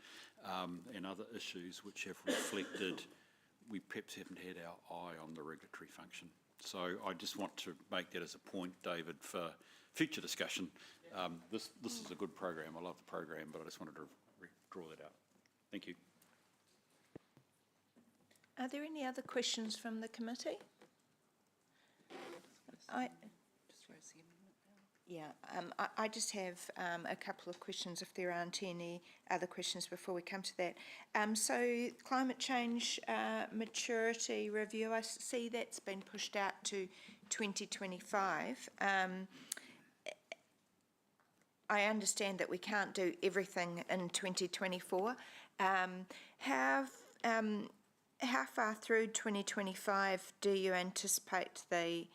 and other issues which have reflected we perhaps haven't had our eye on the regulatory function. So I just want to make that as a point, David, for future discussion. This is a good program. I love the program, but I just wanted to draw that out. Thank you.
Are there any other questions from the committee? Yeah, I just have a couple of questions, if there aren't any other questions before we come to that. So climate change maturity review, I see that's been pushed out to 2025. I understand that we can't do everything in 2024. How far through 2025 do you anticipate the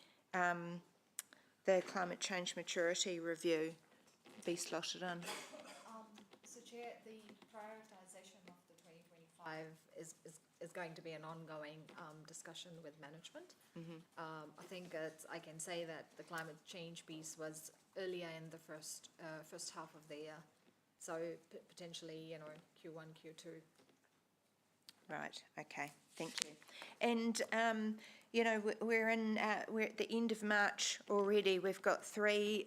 climate change maturity review be slotted in?
So Chair, the prioritisation of the 2025 is going to be an ongoing discussion with management. I think I can say that the climate change piece was earlier in the first half of the year, so potentially, Q1, Q2.
Right, okay, thank you. And, we're at the end of March already. We've got 3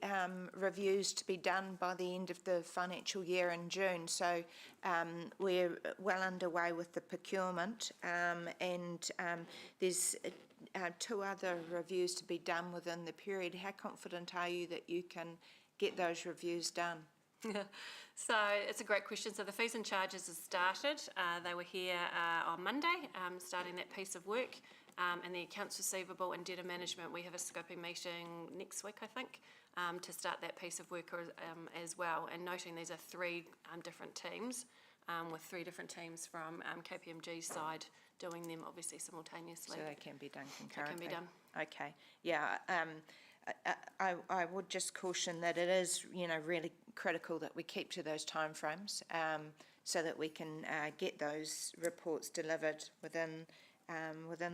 reviews to be done by the end of the financial year in June. So we're well underway with the procurement, and there's 2 other reviews to be done within the period. How confident are you that you can get those reviews done?
So it's a great question. So the fees and charges have started. They were here on Monday, starting that piece of work. And the accounts receivable and debtor management, we have a scoping meeting next week, I think, to start that piece of work as well. And noting these are 3 different teams, with 3 different teams from KPMG's side doing them obviously simultaneously.
So they can be done concurrently?
It can be done.
Okay, yeah. I would just caution that it is, really critical that we keep to those timeframes, so that we can get those reports delivered within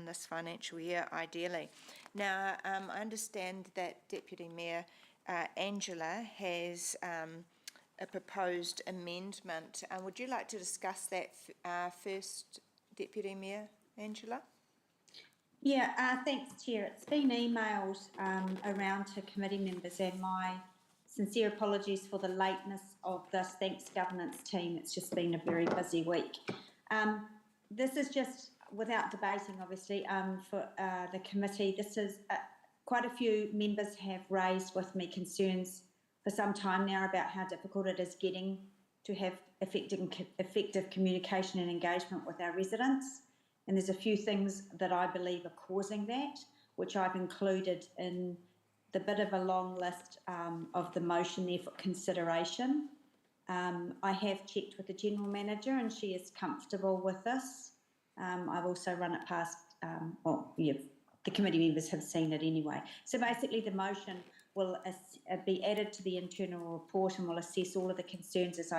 this financial year, ideally. Now, I understand that Deputy Mayor Angela has a proposed amendment. Would you like to discuss that first, Deputy Mayor Angela?
Yeah, thanks, Chair. It's been emailed around to committee members, and my sincere apologies for the lateness of this. Thanks, governance team. It's just been a very busy week. This is just, without debating, obviously, for the committee, this is quite a few members have raised with me concerns for some time now about how difficult it is getting to have effective communication and engagement with our residents. And there's a few things that I believe are causing that, which I've included in the bit of a long list of the motion there for consideration. I have checked with the General Manager and she is comfortable with this. I've also run it past, the committee members have seen it anyway. So basically the motion will be added to the internal report and will assess all of the concerns as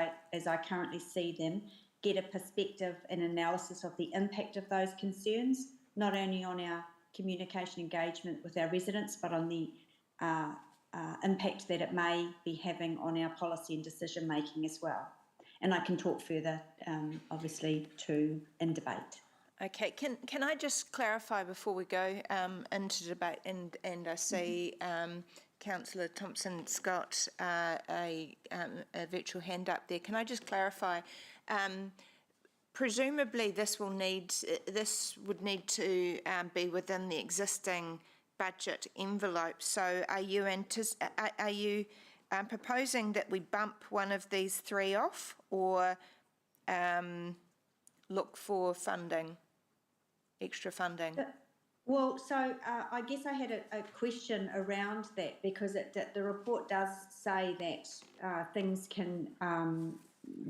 I currently see them, get a perspective and analysis of the impact of those concerns, not only on our communication engagement with our residents, but on the impact that it may be having on our policy and decision making as well. And I can talk further, obviously, in debate.
Okay, can I just clarify before we go into debate, and I see Councillor Thompson-Scott a virtual hand up there. Can I just clarify? Presumably, this would need to be within the existing budget envelope. So, are you proposing that we bump one of these 3 off, or look for funding, extra funding?
Well, so I guess I had a question around that, because the report does say that things can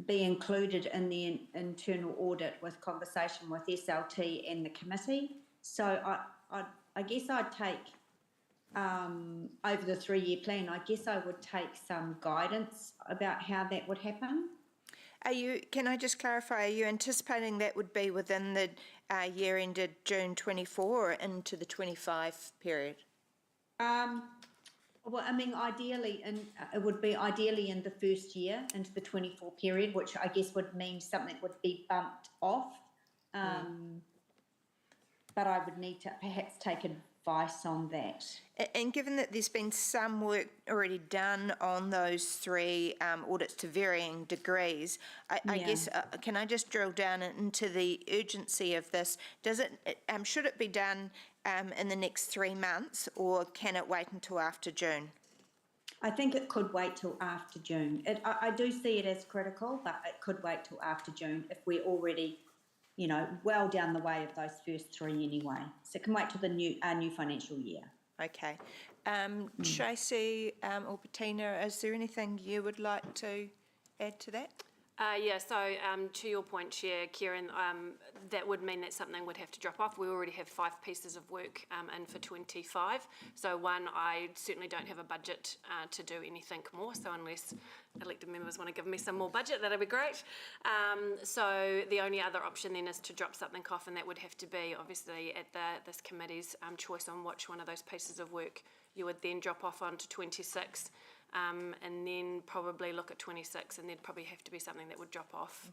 be included in the internal audit with conversation with SLT and the committee. So I guess I'd take, over the 3-year plan, I guess I would take some guidance about how that would happen.
Can I just clarify, are you anticipating that would be within the year ended June 24 or into the 25 period?
Well, I mean, ideally, it would be ideally in the first year into the 24 period, which I guess would mean something would be bumped off. But I would need to perhaps take advice on that.
And given that there's been some work already done on those 3 audits to varying degrees, I guess, can I just drill down into the urgency of this? Should it be done in the next 3 months, or can it wait until after June?
I think it could wait till after June. I do see it as critical, but it could wait till after June if we're already, you know, well down the way of those first three anyway. So it can wait till our new financial year.
Okay. Tracy or Bettina, is there anything you would like to add to that?
Yeah, so to your point, Chair, Kieran, that would mean that something would have to drop off. We already have 5 pieces of work in for 25. So one, I certainly don't have a budget to do anything more. So unless elected members want to give me some more budget, that'd be great. So the only other option then is to drop something off, and that would have to be obviously at this committee's choice on which one of those pieces of work you would then drop off onto 26. And then probably look at 26, and there'd probably have to be something that would drop off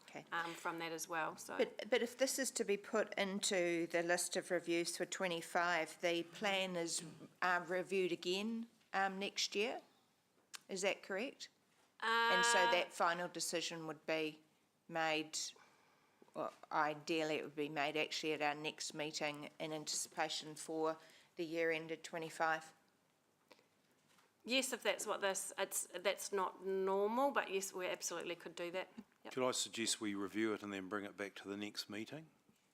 from that as well. So,
But if this is to be put into the list of reviews for 25, the plan is reviewed again next year. Is that correct? And so that final decision would be made, well, ideally it would be made actually at our next meeting in anticipation for the year ended 25.
yes, if that's what that's not normal, but yes, we absolutely could do that. Yep.
Could I suggest we review it and then bring it back to the next meeting?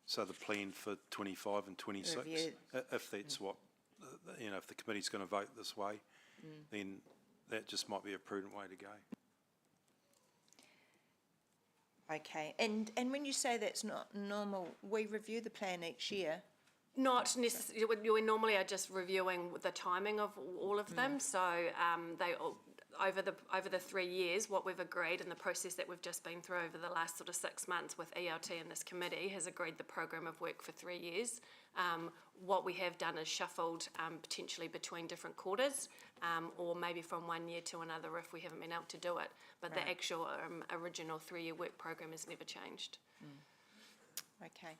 So the plan for 25 and 26,
Review.
If that's what, you know, if the committee's going to vote this way, then that just might be a prudent way to go.
Okay, and when you say that's not normal, we review the plan each year.
Not necessarily. We normally are just reviewing the timing of all of them. So they all, over the 3 years, what we've agreed and the process that we've just been through over the last sort of 6 months with ELT and this committee has agreed the program of work for 3 years. What we have done is shuffled potentially between different quarters, or maybe from 1 year to another if we haven't been able to do it. But the actual original 3-year work program has never changed.
Okay.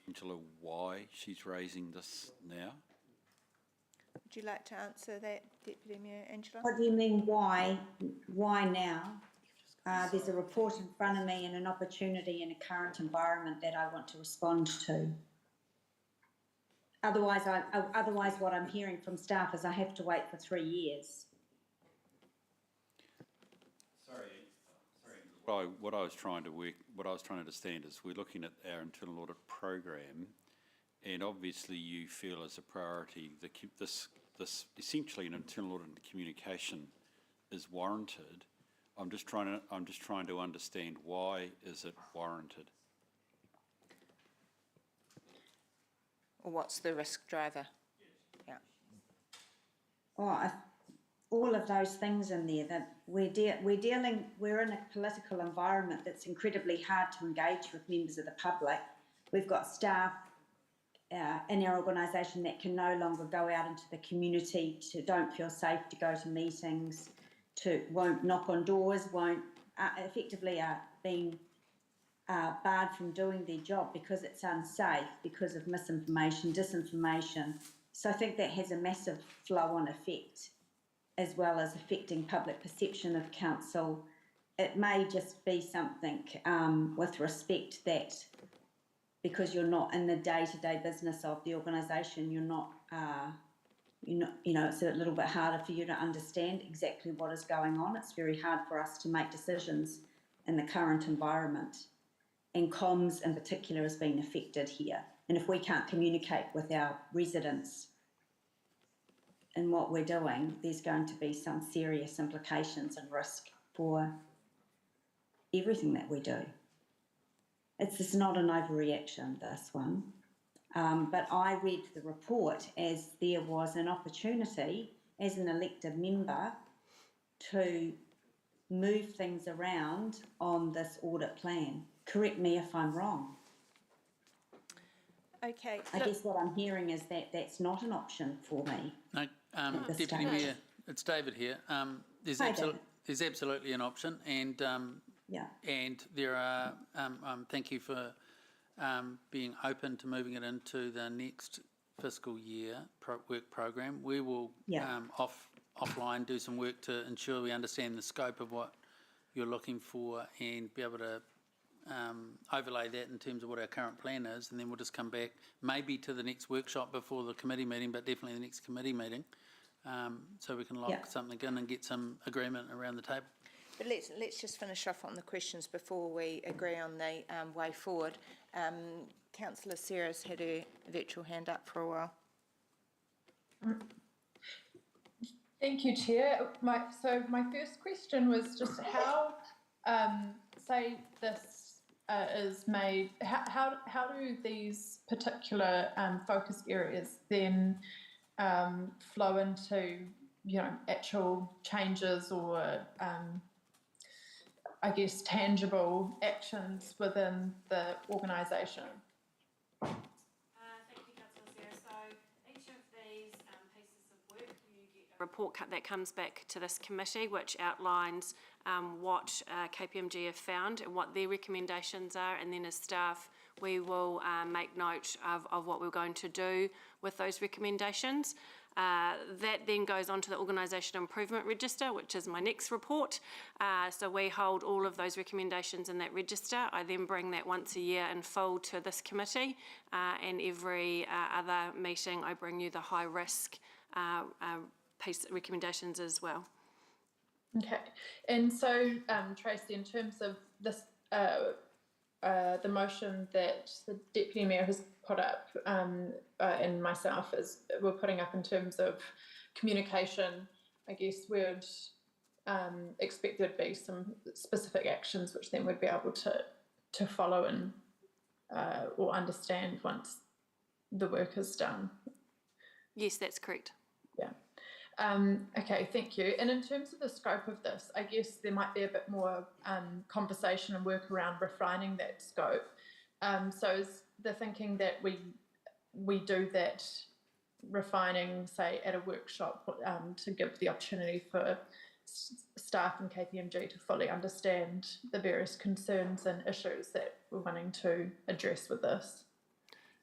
Angela, why she's raising this now?
Would you like to answer that, Deputy Mayor Angela?
What do you mean, why? Why now? There's a report in front of me and an opportunity in a current environment that I want to respond to. Otherwise, what I'm hearing from staff is I have to wait for 3 years.
What I was trying to understand is we're looking at our internal audit program, and obviously you feel as a priority this essentially an internal audit and communication is warranted. I'm just trying to understand, why is it warranted?
Or what's the risk driver? Yeah.
Oh, all of those things in there, that we're in a political environment that's incredibly hard to engage with members of the public. We've got staff in our organisation that can no longer go out into the community, don't feel safe to go to meetings, won't knock on doors, effectively are being barred from doing their job because it's unsafe, because of misinformation, disinformation. So I think that has a massive flow-on effect, as well as affecting public perception of council. It may just be something with respect that because you're not in the day-to-day business of the organisation, you know, it's a little bit harder for you to understand exactly what is going on. It's very hard for us to make decisions in the current environment. And comms in particular has been affected here. And if we can't communicate with our residents in what we're doing, there's going to be some serious implications and risk for everything that we do. It's not an overreaction, this one. But I read the report as there was an opportunity as an elected member to move things around on this audit plan. Correct me if I'm wrong.
Okay.
I guess what I'm hearing is that that's not an option for me.
No,
this
Deputy
stage.
Mayor, it's David here. There's absolutely an option, and and there are. Thank you for being open to moving it into the next fiscal year work program. We will offline do some work to ensure we understand the scope of what you're looking for and be able to overlay that in terms of what our current plan is, and then we'll just come back maybe to the next workshop before the committee meeting, but definitely the next committee meeting, so we can lock something in and get some agreement around the table.
But let's just finish off on the questions before we agree on the way forward. Councillor Sarah's had her virtual hand up for a while.
Thank you, Chair. My first question was just how, say this is made, how do these particular focus areas then flow into, actual changes or, I guess, tangible actions within the organisation?
Thank you, Councillor Sarah. So each of these pieces of work, you get a report that comes back to this committee, which outlines what KPMG have found and what their recommendations are, and then as staff we will make note of what we're going to do with those recommendations. That then goes on to the Organisation Improvement Register, which is my next report. So we hold all of those recommendations in that register. I then bring that once a year in full to this committee, and every other meeting I bring you the high risk piece recommendations as well.
Okay, and so Tracy, in terms of this, the motion that the Deputy Mayor has put up and myself we're putting up in terms of communication, I guess we'd expect there'd be some specific actions which then we'd be able to follow and or understand once the work is done.
Yes, that's correct.
Yeah. Okay, thank you. And in terms of the scope of this, I guess there might be a bit more conversation and work around refining that scope. So is the thinking that we do that refining, say, at a workshop to give the opportunity for staff and KPMG to fully understand the various concerns and issues that we're wanting to address with this?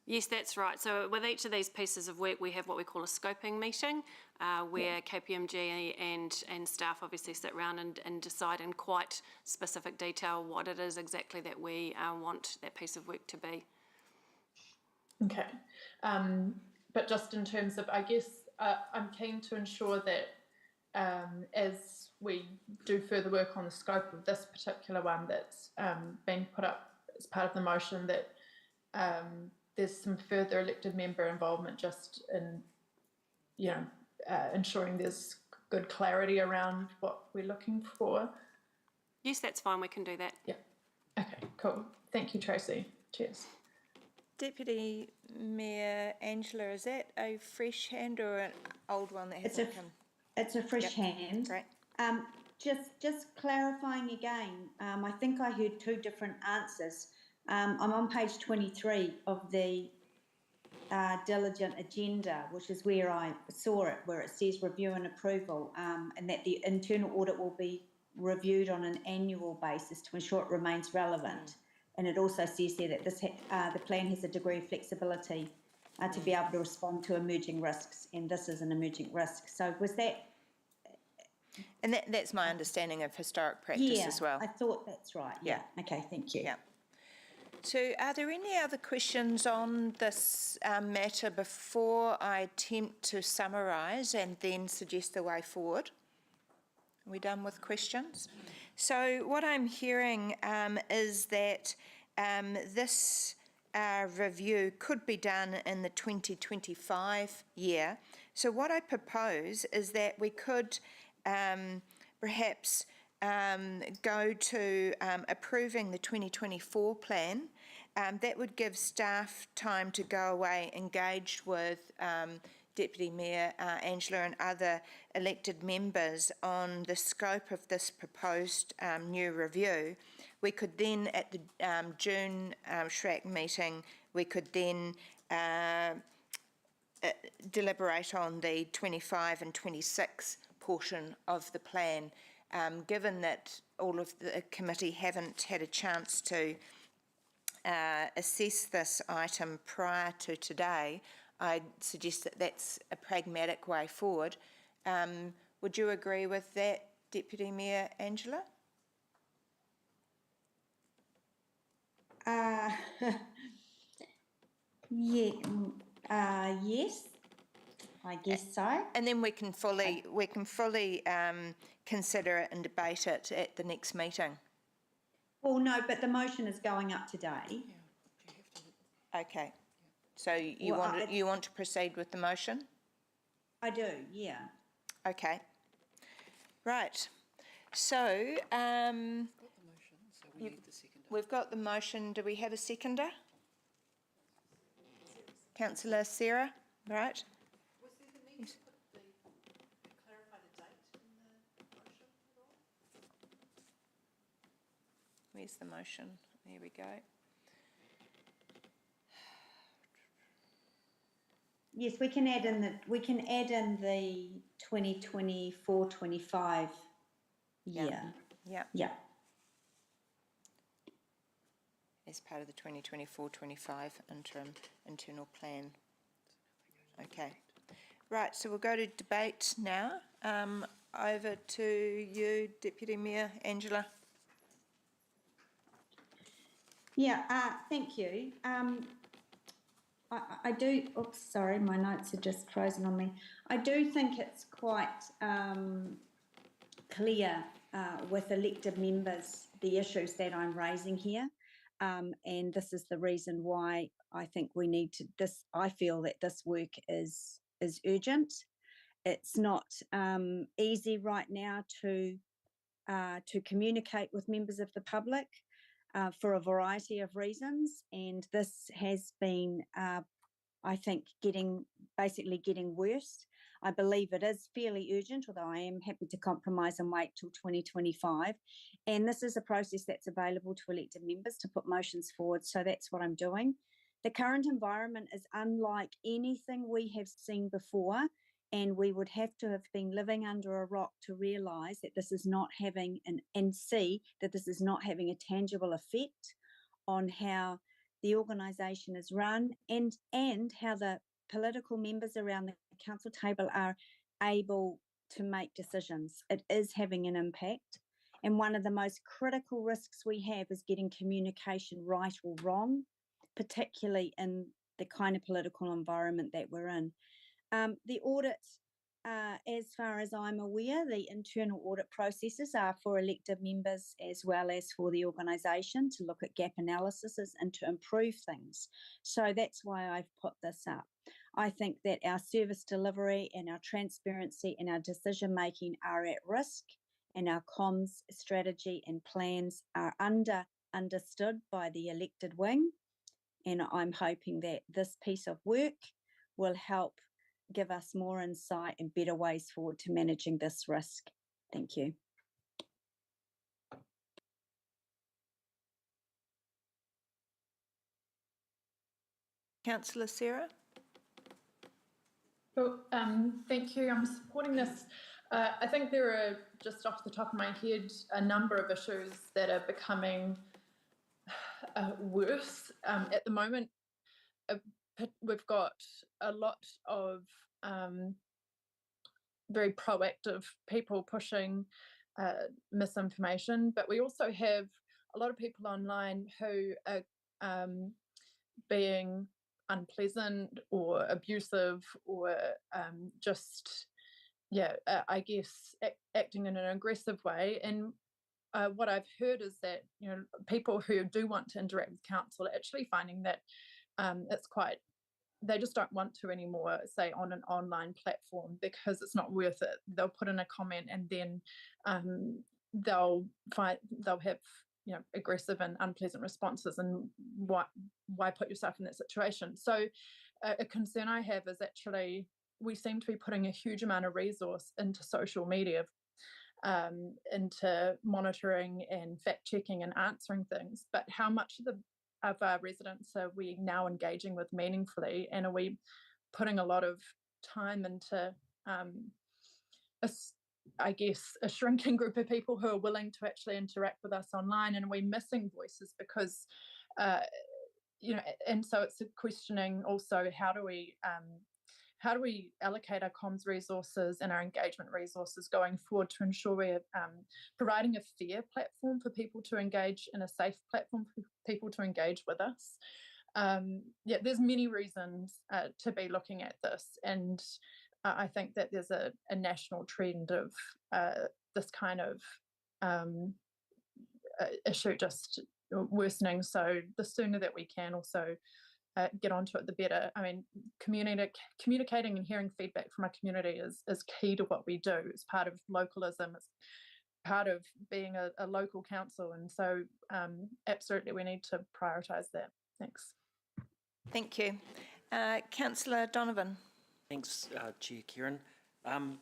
Yes, that's right. So with each of these pieces of work, we have what we call a scoping meeting, where KPMG and staff obviously sit around and decide in quite specific detail what it is exactly that we want that piece of work to be.
Okay. But just in terms of, I guess, I'm keen to ensure that as we do further work on the scope of this particular one that's been put up as part of the motion, that there's some further elected member involvement just in, ensuring there's good clarity around what we're looking for.
Yes, that's fine. We can do that.
Yeah. Okay, cool. Thank you, Tracy. Cheers.
Deputy Mayor Angela, is that a fresh hand or an old one that hasn't come?
It's a fresh hand.
Great.
Just clarifying again, I think I heard two different answers. I'm on page 23 of the diligent agenda, which is where I saw it, where it says review and approval, and that the internal audit will be reviewed on an annual basis to ensure it remains relevant. And it also says there that the plan has a degree of flexibility to be able to respond to emerging risks, and this is an emerging risk. So was that?
And that's my understanding of historic practice as well.
I thought that's right. Yeah. Okay, thank you.
Yeah. So are there any other questions on this matter before I attempt to summarise and then suggest the way forward? Are we done with questions? So what I'm hearing is that this review could be done in the 2025 year. So what I propose is that we could perhaps go to approving the 2024 plan. That would give staff time to go away, engage with Deputy Mayor Angela and other elected members on the scope of this proposed new review. We could then, at the June SHRAC meeting, we could then deliberate on the 25 and 26 portion of the plan. Given that all of the committee haven't had a chance to assess this item prior to today, I'd suggest that that's a pragmatic way forward. Would you agree with that, Deputy Mayor Angela?
Yeah, yes, I guess so.
And then we can fully consider it and debate it at the next meeting.
Well, no, but the motion is going up today.
Okay. So you want to proceed with the motion?
I do, yeah.
Okay. Right. So, we've got the motion. Do we have a seconder? Councillor Sarah, right?
Was there the need to clarify the date in the motion at all?
Where's the motion? There we go.
Yes, we can add in the 2024-25 year.
Yeah. As part of the 2024-25 internal plan. Okay. Right, so we'll go to debate now. Over to you, Deputy Mayor Angela.
Yeah, thank you. I do, oops, sorry, my notes are just frozen on me. I do think it's quite clear with elected members the issues that I'm raising here. And this is the reason why I think we need to, I feel that this work is urgent. It's not easy right now to communicate with members of the public. For a variety of reasons, and this has been, I think, basically getting worse. I believe it is fairly urgent, although I am happy to compromise and wait till 2025. And this is a process that's available to elected members to put motions forward, so that's what I'm doing. The current environment is unlike anything we have seen before, and we would have to have been living under a rock to realise that this is not having and see that this is not having a tangible effect on how the organisation is run and how the political members around the council table are able to make decisions. It is having an impact. And one of the most critical risks we have is getting communication right or wrong, particularly in the kind of political environment that we're in. The audits, as far as I'm aware, the internal audit processes are for elected members as well as for the organisation to look at gap analysis and to improve things. So that's why I've put this up. I think that our service delivery and our transparency and our decision making are at risk, and our comms strategy and plans are understood by the elected wing. And I'm hoping that this piece of work will help give us more insight and better ways forward to managing this risk. Thank you.
Councillor Sarah?
Well, thank you. I'm supporting this. I think there are, just off the top of my head, a number of issues that are becoming worse. At the moment, we've got a lot of very proactive people pushing misinformation, but we also have a lot of people online who are being unpleasant or abusive or I guess acting in an aggressive way. And what I've heard is that, you know, people who do want to interact with council are actually finding that they just don't want to anymore, say, on an online platform, because it's not worth it. They'll put in a comment and then they'll have, you know, aggressive and unpleasant responses, and why put yourself in that situation? So a concern I have is actually we seem to be putting a huge amount of resource into social media, into monitoring and fact checking and answering things, but how much of our residents are we now engaging with meaningfully, and are we putting a lot of time into a shrinking group of people who are willing to actually interact with us online, and are we missing voices because and so it's a questioning also, how do we how do we allocate our comms resources and our engagement resources going forward to ensure we're providing a fair platform for people to engage, and a safe platform for people to engage with us. Yeah, there's many reasons to be looking at this, and I think that there's a national trend of this kind of issue just worsening. So the sooner that we can also get onto it, the better. I mean, communicating and hearing feedback from our community is key to what we do. It's part of localism. It's part of being a local council, and so absolutely we need to prioritise that. Thanks.
Thank you. Councillor Donovan.
Thanks, Chair Kieran. I'm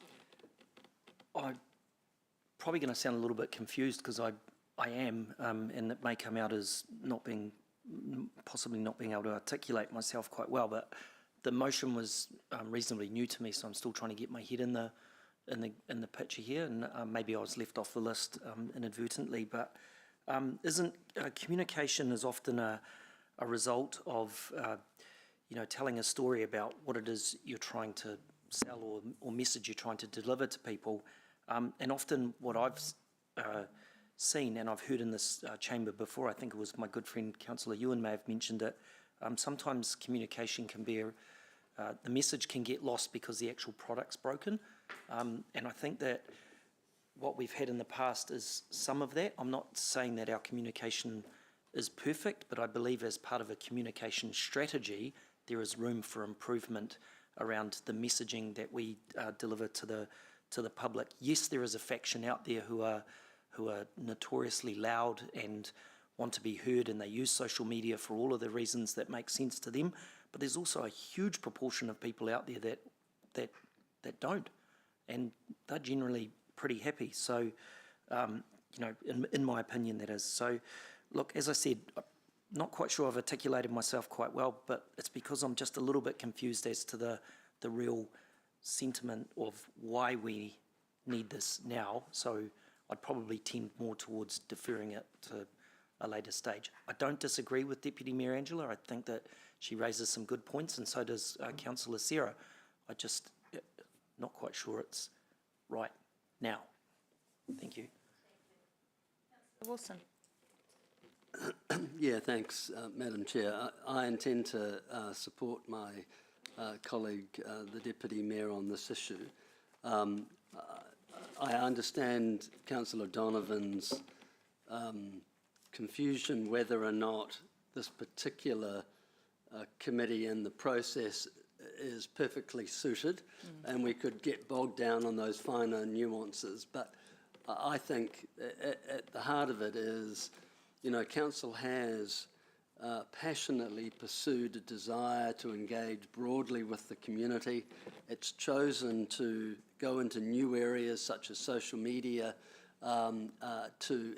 probably going to sound a little bit confused because I am, and it may come out as possibly not being able to articulate myself quite well, but the motion was reasonably new to me, so I'm still trying to get my head in the picture here, and maybe I was left off the list inadvertently. But isn't communication is often a result of telling a story about what it is you're trying to sell or message you're trying to deliver to people, and often what I've seen, and I've heard in this chamber before, I think it was my good friend Councillor Ewan may have mentioned it, sometimes communication can be, the message can get lost because the actual product's broken. And I think that what we've had in the past is some of that. I'm not saying that our communication is perfect, but I believe as part of a communication strategy, there is room for improvement around the messaging that we deliver to the public. Yes, there is a faction out there who are notoriously loud and want to be heard, and they use social media for all of the reasons that make sense to them. But there's also a huge proportion of people out there that don't, and they're generally pretty happy. So, in my opinion, that is. So, look, as I said, I'm not quite sure I've articulated myself quite well, but it's because I'm just a little bit confused as to the real sentiment of why we need this now. So I'd probably tend more towards deferring it to a later stage. I don't disagree with Deputy Mayor Angela. I think that she raises some good points, and so does Councillor Sarah. I just not quite sure it's right now. Thank you.
Wilson.
Yeah, thanks, Madam Chair. I intend to support my colleague, the Deputy Mayor, on this issue. I understand Councillor Donovan's confusion whether or not this particular committee and the process is perfectly suited, and we could get bogged down on those finer nuances. But I think at the heart of it is, Council has passionately pursued a desire to engage broadly with the community. It's chosen to go into new areas such as social media to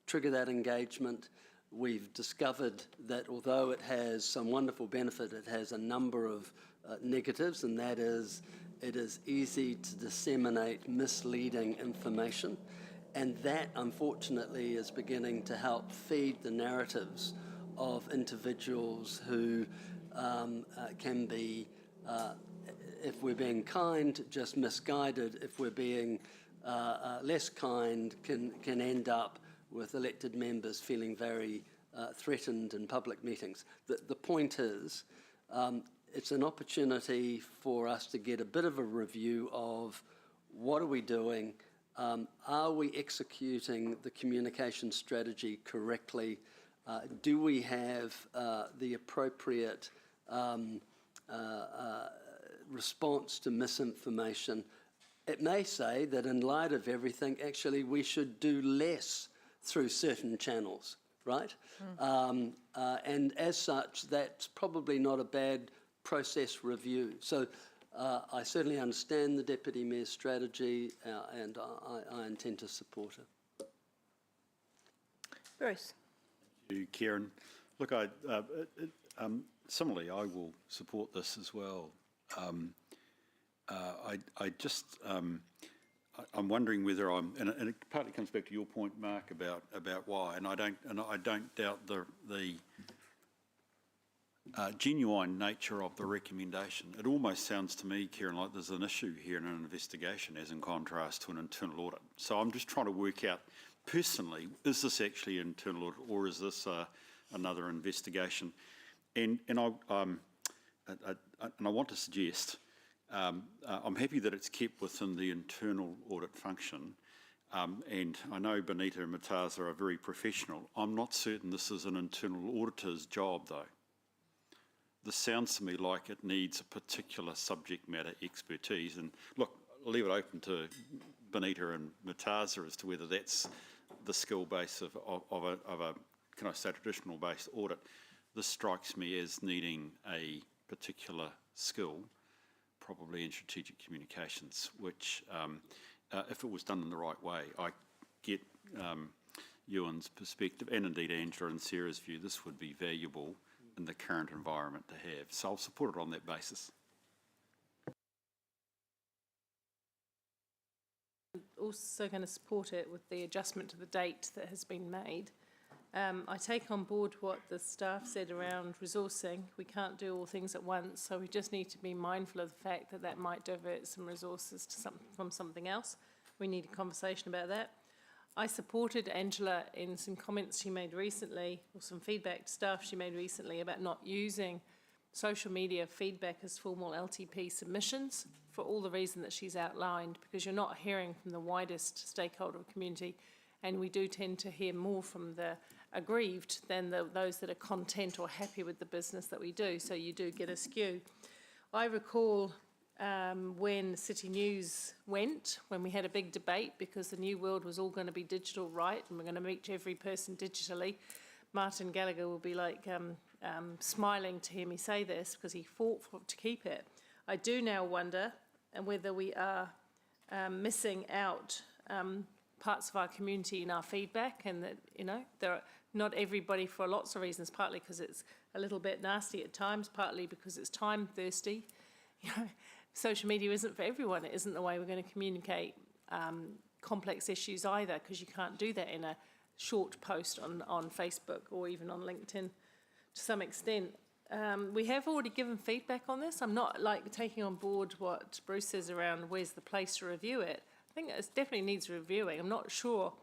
trigger that engagement. We've discovered that although it has some wonderful benefit, it has a number of negatives, and that is it is easy to disseminate misleading information. And that, unfortunately, is beginning to help feed the narratives of individuals who can be, if we're being kind, just misguided. If we're being less kind, can end up with elected members feeling very threatened in public meetings. The point is, it's an opportunity for us to get a bit of a review of what are we doing. Are we executing the communication strategy correctly? Do we have the appropriate response to misinformation? It may say that in light of everything, actually, we should do less through certain channels, right? And as such, that's probably not a bad process review. So I certainly understand the Deputy Mayor's strategy, and I intend to support it.
Bruce.
Thank you, Kieran. Look, similarly, I will support this as well. I'm wondering whether and it partly comes back to your point, Mark, about why, and I don't doubt the genuine nature of the recommendation. It almost sounds to me, Kieran, like there's an issue here in an investigation as in contrast to an internal audit. So I'm just trying to work out, personally, is this actually an internal audit or is this another investigation? And I want to suggest, I'm happy that it's kept within the internal audit function. And I know Benita and Mataza are very professional. I'm not certain this is an internal auditor's job, though. This sounds to me like it needs a particular subject matter expertise. And look, I'll leave it open to Benita and Mataza as to whether that's the skill base of a, can I say, traditional based audit. This strikes me as needing a particular skill, probably in strategic communications, which, if it was done in the right way, I get Ewan's perspective, and indeed Angela and Sarah's view, this would be valuable in the current environment to have. So I'll support it on that basis.
Also going to support it with the adjustment to the date that has been made. I take on board what the staff said around resourcing. We can't do all things at once, so we just need to be mindful of the fact that that might divert some resources to from something else. We need a conversation about that. I supported Angela in some comments she made recently, or some feedback to staff she made recently about not using social media feedback as formal LTP submissions for all the reason that she's outlined, because you're not hearing from the widest stakeholder community, and we do tend to hear more from the aggrieved than those that are content or happy with the business that we do, so you do get a skew. I recall when City News went, when we had a big debate because the new world was all going to be digital, right, and we're going to reach every person digitally. Martin Gallagher will be like smiling to hear me say this because he fought to keep it. I do now wonder whether we are missing out parts of our community in our feedback, and that, you know, there are not everybody for lots of reasons, partly because it's a little bit nasty at times, partly because it's time thirsty. You know, social media isn't for everyone. It isn't the way we're going to communicate complex issues either, because you can't do that in a short post on Facebook or even on LinkedIn to some extent. We have already given feedback on this. I'm not like taking on board what Bruce says around where's the place to review it. I think it definitely needs reviewing. I'm not sure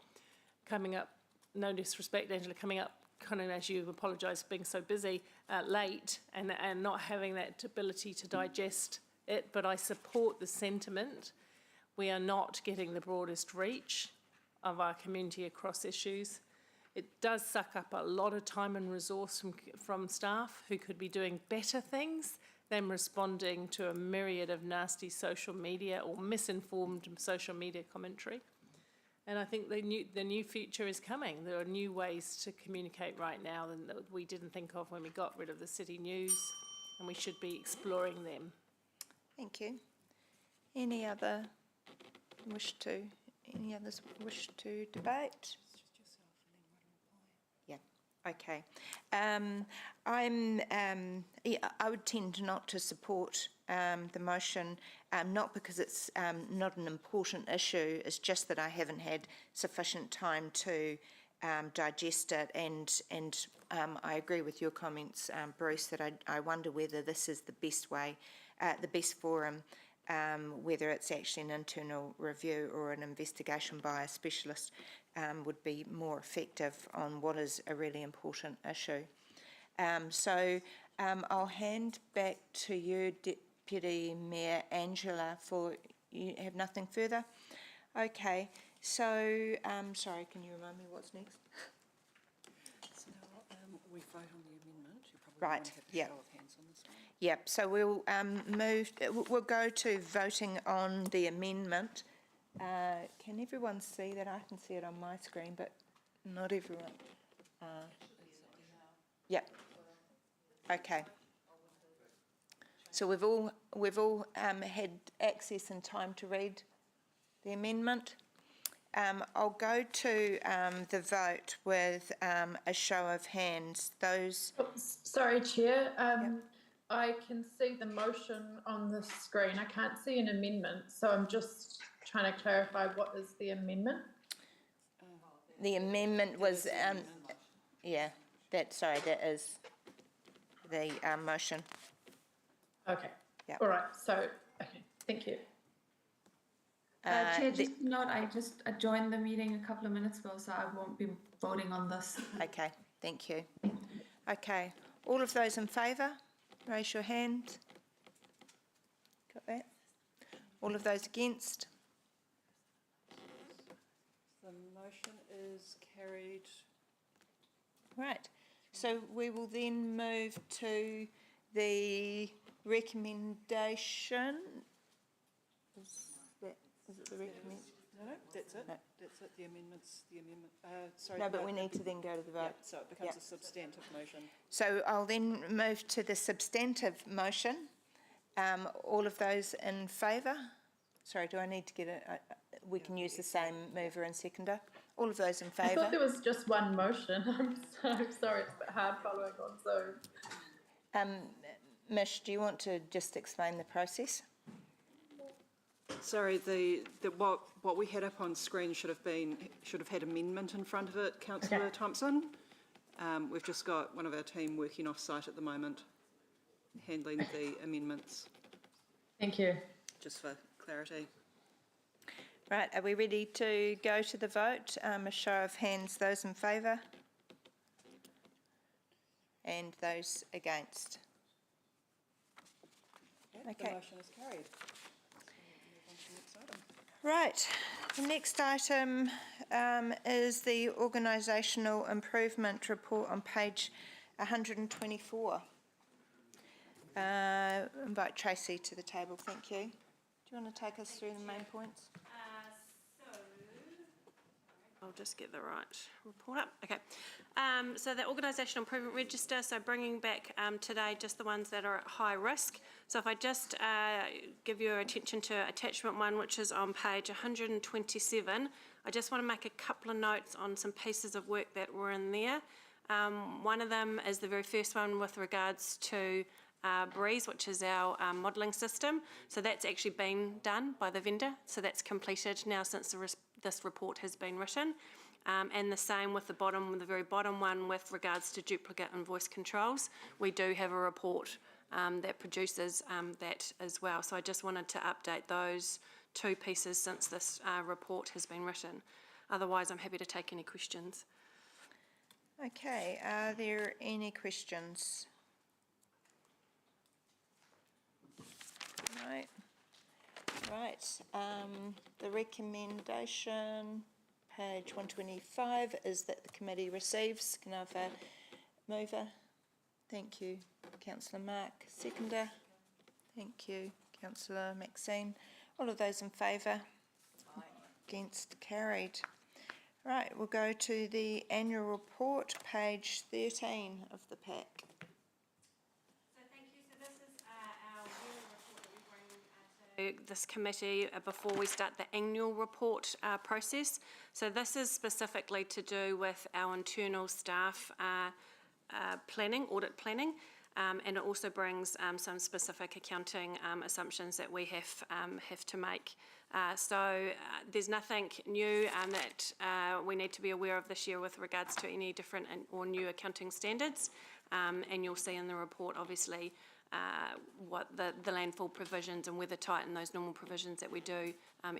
coming up, no disrespect, Angela, coming up kind of, as you apologise for being so busy, late and not having that ability to digest it, but I support the sentiment. We are not getting the broadest reach of our community across issues. It does suck up a lot of time and resource from staff who could be doing better things than responding to a myriad of nasty social media or misinformed social media commentary. And I think the new future is coming. There are new ways to communicate right now that we didn't think of when we got rid of the City News, and we should be exploring them.
Thank you. Any others wish to debate? Yeah, okay. I would tend not to support the motion, not because it's not an important issue, it's just that I haven't had sufficient time to digest it, and I agree with your comments, Bruce, that I wonder whether this is the best way, the best forum, whether it's actually an internal review or an investigation by a specialist would be more effective on what is a really important issue. So I'll hand back to you, Deputy Mayor Angela, for you have nothing further? Okay, so, sorry, can you remind me what's next?
So we vote on the amendment. You probably
Right,
won't have a
yeah.
show of hands on this one.
Yep, so we'll go to voting on the amendment. Can everyone see that? I can see it on my screen, but not everyone. Yep. Okay. So we've all had access and time to read the amendment. I'll go to the vote with a show of hands. Those.
Oops, sorry, Chair. I can see the motion on the screen. I can't see an amendment, so I'm just trying to clarify what is the amendment.
The amendment was, yeah, that is. the motion.
Okay.
Yep.
All right. So, okay. Thank you.
Chair, just a note, I joined the meeting a couple of minutes ago, so I won't be voting on this.
Okay, thank you. Okay, all of those in favour, raise your hand. Got that? All of those against?
The motion is carried.
Right, so we will then move to the recommendation. Is it the recommend?
No, that's it.
No.
That's it, the amendments, sorry.
No, but we need to then go to the vote.
Yeah, so it becomes
Yeah.
a substantive motion.
So I'll then move to the substantive motion. All of those in favour? Sorry, do I need to get we can use the same mover and seconder. All of those in
I
favour?
thought there was just one motion. I'm so sorry, it's a bit hard following on Zoom.
Mish, do you want to just explain the process?
Sorry, what we had up on screen should have had amendment in front of it, Councillor Thompson. We've just got one of our team working off-site at the moment, handling the amendments,
Thank you.
just for clarity.
Right, are we ready to go to the vote? A show of hands, those in favour? And those against?
The
Okay.
motion is carried. Move on to the next item.
Right, the next item is the organisational improvement report on page 124. Invite Tracy to the table, thank you. Do you want to take us through the main points?
I'll just get the right report up. Okay. So the Organisational Improvement Register, so bringing back today just the ones that are at high risk. So if I just give your attention to attachment 1, which is on page 127, I just want to make a couple of notes on some pieces of work that were in there. One of them is the very first one with regards to Breeze, which is our modelling system. So that's actually been done by the vendor. So that's completed now since this report has been written. And the same with the very bottom one with regards to duplicate and voice controls. We do have a report that produces that as well. So I just wanted to update those two pieces since this report has been written. Otherwise, I'm happy to take any questions.
Okay, are there any questions? Right. Right, the recommendation, page 125, is that the committee receives. Can I have a mover? Thank you, Councillor Mark. Seconder? Thank you, Councillor Maxine. All of those in favour? Aye. Against? Carried. Right, we'll go to the annual report, page 13 of the pack.
This committee before we start the annual report process. So this is specifically to do with our internal staff planning, audit planning, and it also brings some specific accounting assumptions that we have to make. So there's nothing new that we need to be aware of this year with regards to any different or new accounting standards, and you'll see in the report obviously what the landfill provisions and whether tighten those normal provisions that we do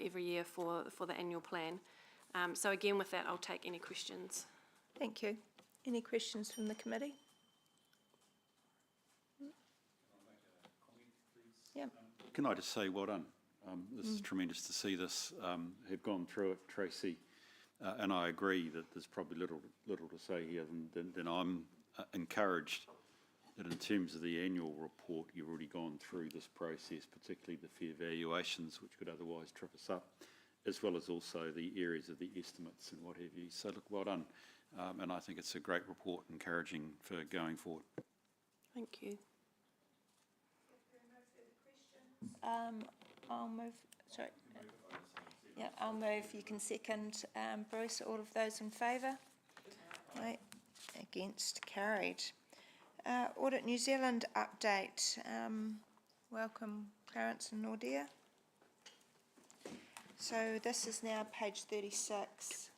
every year for the annual plan. So again, with that, I'll take any questions.
Thank you. Any questions from the committee? Yep.
Can I just say well done? This is tremendous to see this have gone through it, Tracy, and I agree that there's probably little to say here than I'm encouraged that in terms of the annual report, you've already gone through this process, particularly the fair valuations, which could otherwise trip us up, as well as also the areas of the estimates and what have you. So look, well done. And I think it's a great report, encouraging for going forward.
Thank you.
I'll move, sorry. Yeah, I'll move. You can second, Bruce. All of those in favour? Right. Against? Carried. Audit New Zealand update. Welcome, Clarence and Nordea. So this is now page 36.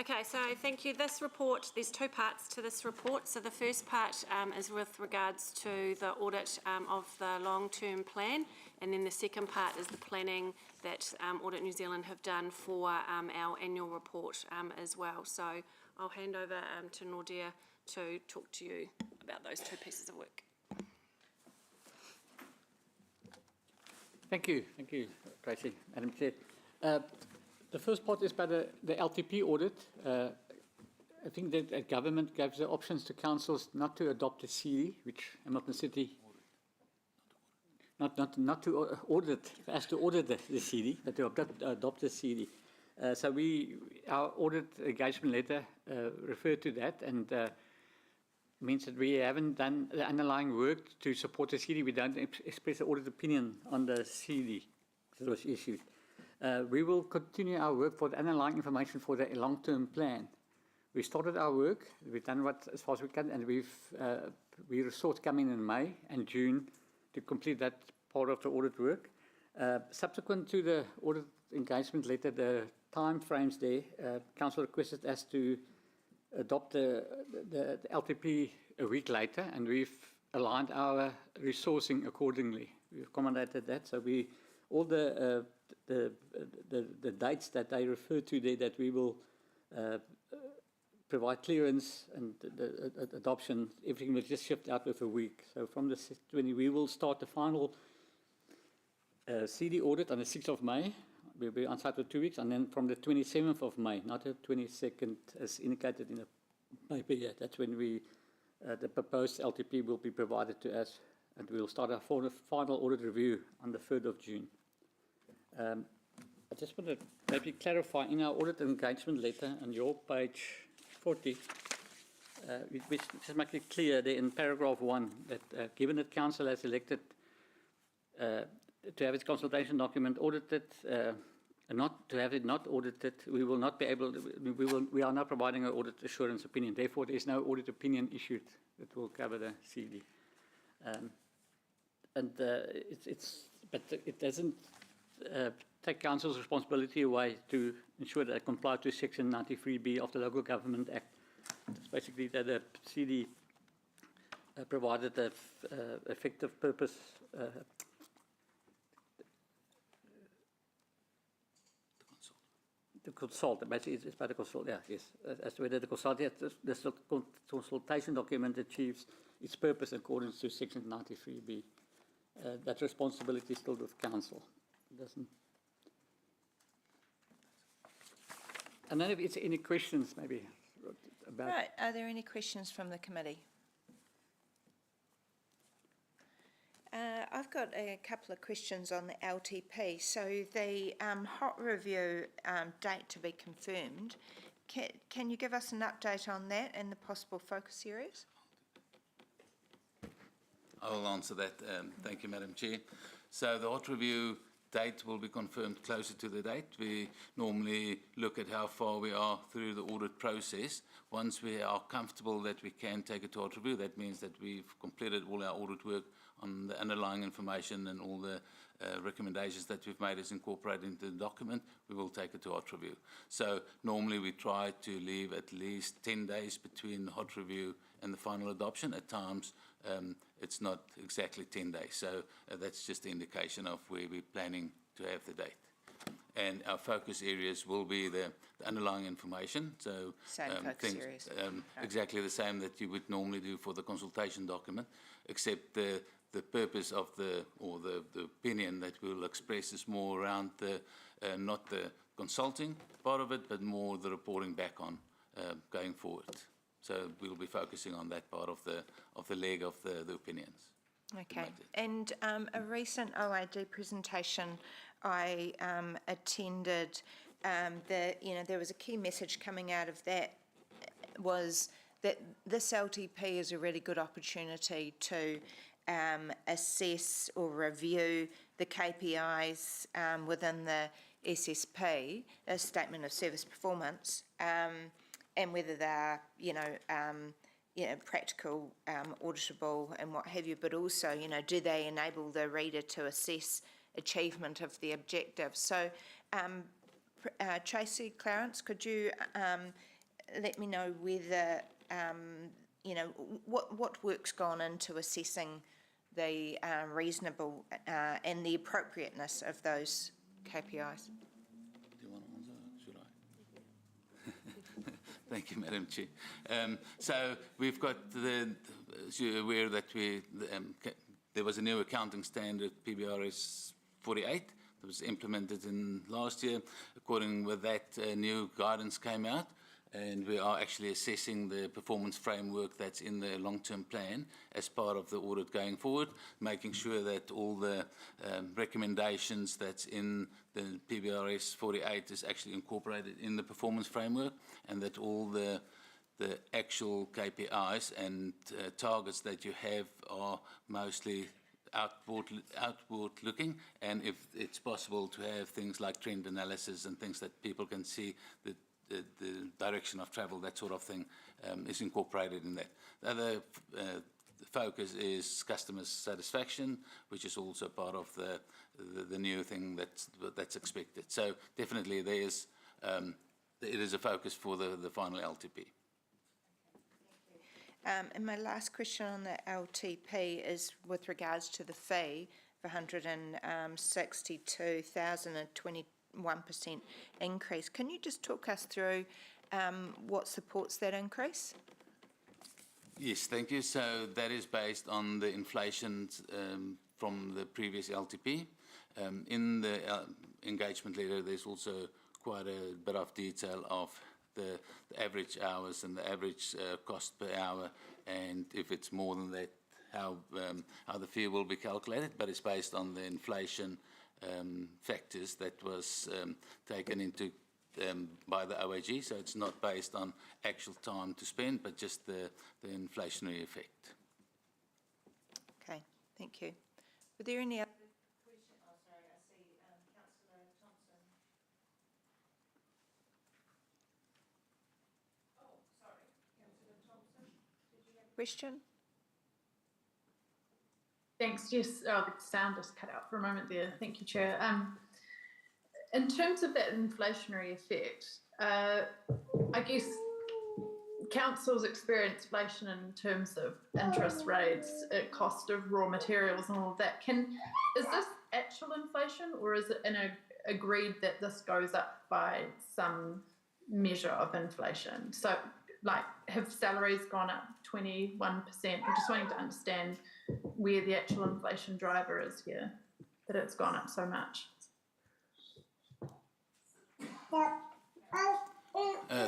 Okay, so thank you. This report, there's two parts to this report. So the first part is with regards to the audit of the long-term plan, and then the second part is the planning that Audit New Zealand have done for our annual report as well. So I'll hand over to Nordia to talk to you about those two pieces of work.
Thank you, Tracy, Madam Chair. The first part is about the LTP audit. I think that government gives the options to councils not to adopt a CD, which Hamilton City, not to audit, as to audit the CD, but to adopt the CD. So our audit engagement letter referred to that, and means that we haven't done the underlying work to support the CD. We don't express an audit opinion on the CD that was issued. We will continue our work for the underlying information for the long-term plan. We started our work, we've done as far as we can, and we sought to come in May and June to complete that part of the audit work. Subsequent to the audit engagement letter, the time frames there, Council requested us to adopt the LTP a week later, and we've aligned our resourcing accordingly. We've accommodated that, so all the dates that they refer to there, that we will provide clearance and the adoption, everything will just shift out with a week. So from the 20, we will start the final CD audit on the 6th of May. We'll be on site for 2 weeks, and then from the 27th of May, not the 22nd as indicated in the paper yet, that's when the proposed LTP will be provided to us, and we'll start our final audit review on the 3rd of June. I just want to maybe clarify in our audit engagement letter on your page 40, we just make it clear there in paragraph 1 that given that Council has elected to have its consultation document audited, not to have it not audited, we will not be able. We are not providing an audit assurance opinion. Therefore, there is no audit opinion issued that will cover the CD. But it doesn't take Council's responsibility away to ensure that they comply to Section 93B of the Local Government Act. It's basically that the CD provided the effective purpose. To consult, basically it's about the consult, yeah, yes. As to whether the consultation document achieves its purpose in accordance to Section 93B. That responsibility is still with Council. It doesn't. And then if it's any questions maybe about...
Right, are there any questions from the committee? I've got a couple of questions on the LTP. So the hot review date to be confirmed, can you give us an update on that and the possible focus areas?
I will answer that. Thank you, Madam Chair. So the hot review date will be confirmed closer to the date. We normally look at how far we are through the audit process. Once we are comfortable that we can take it to hot review, that means that we've completed all our audit work on the underlying information and all the recommendations that we've made is incorporated into the document, we will take it to hot review. So normally we try to leave at least 10 days between the hot review and the final adoption. At times it's not exactly 10 days. So that's just the indication of where we're planning to have the date. And our focus areas will be the underlying information. So
focus areas.
Exactly the same that you would normally do for the consultation document, except the purpose of the opinion that we will express is more around not the consulting part of it, but more the reporting back on going forward. So we'll be focusing on that part of the leg of the opinions.
Okay. And a recent OAD presentation I attended, there was a key message coming out of that was that this LTP is a really good opportunity to assess or review the KPIs within the SSP, a Statement of Service Performance, and whether they're, practical, auditable and what have you, but also, do they enable the reader to assess achievement of the objective? So, Tracy Clarence, could you let me know whether, you know, what work's gone into assessing the reasonable and the appropriateness of those KPIs?
Do you want to answer? Should I? Thank you, Madam Chair. So we've got as you're aware that there was a new accounting standard, PBRS 48, that was implemented in last year. According with that, new guidance came out, and we are actually assessing the performance framework that's in the long-term plan as part of the audit going forward, making sure that all the recommendations that's in the PBRS 48 is actually incorporated in the performance framework, and that all the actual KPIs and targets that you have are mostly outward looking, and if it's possible to have things like trend analysis and things that people can see the direction of travel, that sort of thing, is incorporated in that. The other focus is customer satisfaction, which is also part of the new thing that's expected. So definitely there is it is a focus for the final LTP.
And my last question on the LTP is with regards to the fee of 162,000 and 21% increase. Can you just talk us through what supports that increase?
Yes, thank you. So that is based on the inflation from the previous LTP. In the engagement letter, there's also quite a bit of detail of the average hours and the average cost per hour, and if it's more than that, how the fee will be calculated, but it's based on the inflation factors that was taken into by the OAG, so it's not based on actual time to spend, but just the inflationary effect.
Okay, thank you. Were there any other questions? Oh, sorry, I see Councillor Thompson. Oh, sorry, Councillor Thompson, did you have a question?
Thanks, yes. Oh, the sound just cut out for a moment there. Thank you, Chair. In terms of that inflationary effect, I guess councils experience inflation in terms of interest rates, cost of raw materials and all of that. Is this actual inflation, or is it agreed that this goes up by some measure of inflation? So, like, have salaries gone up 21%? I'm just wanting to understand where the actual inflation driver is here, that it's gone up so much.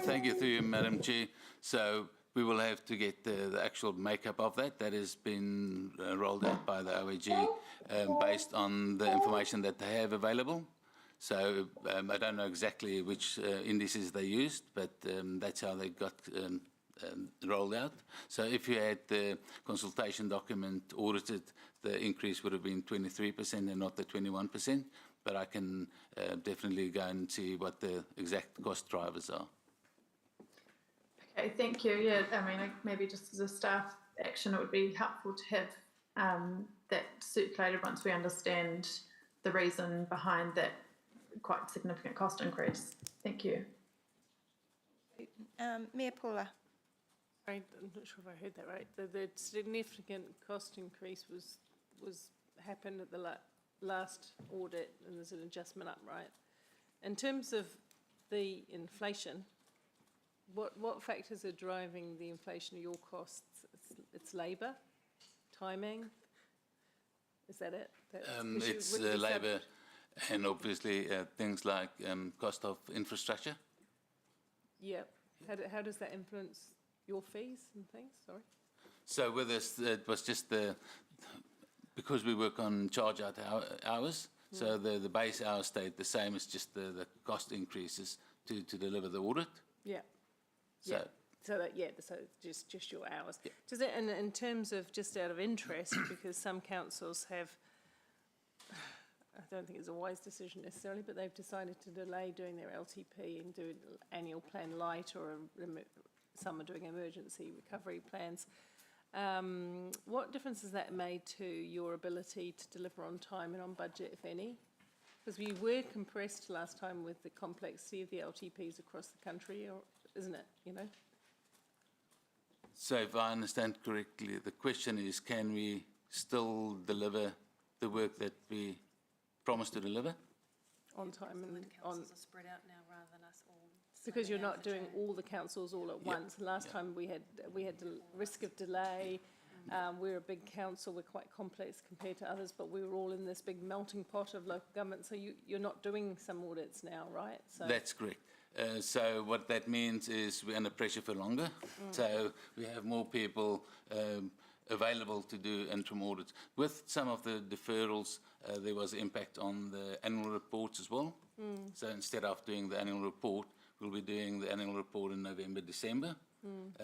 Thank you, through you, Madam Chair. So we will have to get the actual makeup of that. That has been rolled out by the OAG based on the information that they have available. So I don't know exactly which indices they used, but that's how they got rolled out. So if you had the consultation document audited, the increase would have been 23% and not the 21%. But I can definitely go and see what the exact cost drivers are.
Okay, thank you. Yeah, I mean, maybe just as a staff action, it would be helpful to have that circulated once we understand the reason behind that quite significant cost increase. Thank you.
Mayor Paula.
I'm not sure if I heard that right. The significant cost increase was happened at the last audit, and there's an adjustment up, right? In terms of the inflation, what factors are driving the inflation of your costs? It's labour, timing. Is that it?
It's labour, and obviously things like cost of infrastructure.
Yeah. How does that influence your fees and things? Sorry.
So with this, it was just because we work on charge out hours, so the base hours stayed the same. It's just the cost increases to deliver the audit.
Yeah.
So,
So it's just your hours. Yeah. Does it, and in terms of just out of interest, because some councils have, I don't think it's a wise decision necessarily, but they've decided to delay doing their LTP and do annual plan light, or some are doing emergency recovery plans. What difference has that made to your ability to deliver on time and on budget, if any? Because we were compressed last time with the complexity of the LTPs across the country. isn't it, you know?
So if I understand correctly, the question is, can we still deliver the work that we promised to deliver?
On time and on,
Councils are spread out now rather than us all.
because you're not doing all the councils all at once. Last time we had risk of delay. We're a big council, we're quite complex compared to others, but we were all in this big melting pot of local government, so you're not doing some audits now, right? So
That's correct. So what that means is we're under pressure for longer. So we have more people available to do interim audits. With some of the deferrals, there was impact on the annual reports as well. So instead of doing the annual report, we'll be doing the annual report in November, December.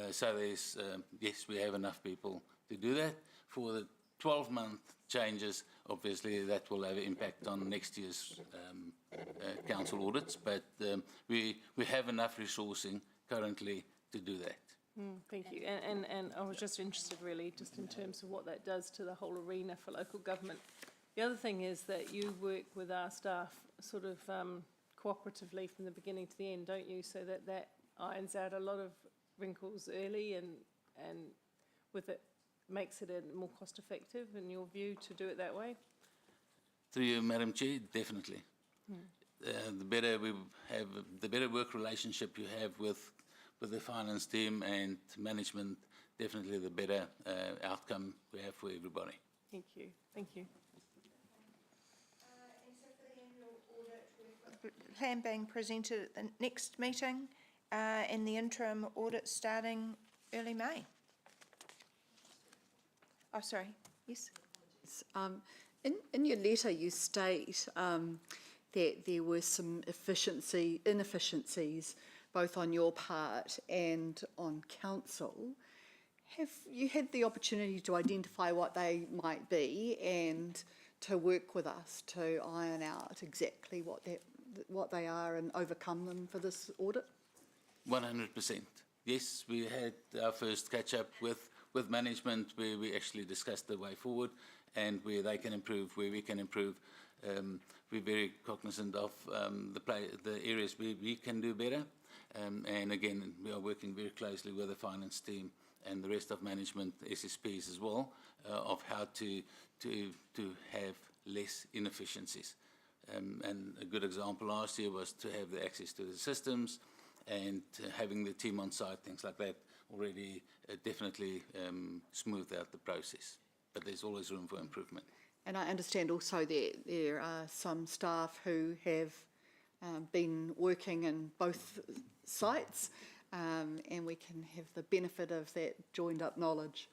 So there's, yes, we have enough people to do that. For the 12-month changes, obviously that will have an impact on next year's council audits, but we have enough resourcing currently to do that.
Thank you. And I was just interested really just in terms of what that does to the whole arena for local government. The other thing is that you work with our staff sort of cooperatively from the beginning to the end, don't you? So that irons out a lot of wrinkles early and with it makes it more cost effective in your view to do it that way?
Through you, Madam Chair, definitely. The better we have, the better work relationship you have with the finance team and management, definitely the better outcome we have for everybody.
Thank you. Thank you.
Plan being presented at the next meeting and the interim audit starting early May. Oh, sorry, yes?
In your letter, you state that there were some inefficiencies, both on your part and on council. Have you had the opportunity to identify what they might be and to work with us to iron out exactly what they are and overcome them for this audit?
100%. Yes, we had our first catch-up with management where we actually discussed the way forward and where they can improve, where we can improve. We're very cognizant of the areas where we can do better. And again, we are working very closely with the finance team and the rest of management, SSPs as well, of how to have less inefficiencies. And a good example last year was to have the access to the systems and having the team on site, things like that, already definitely smoothed out the process. But there's always room for improvement.
And I understand also that there are some staff who have been working in both sites, and we can have the benefit of that joined up knowledge.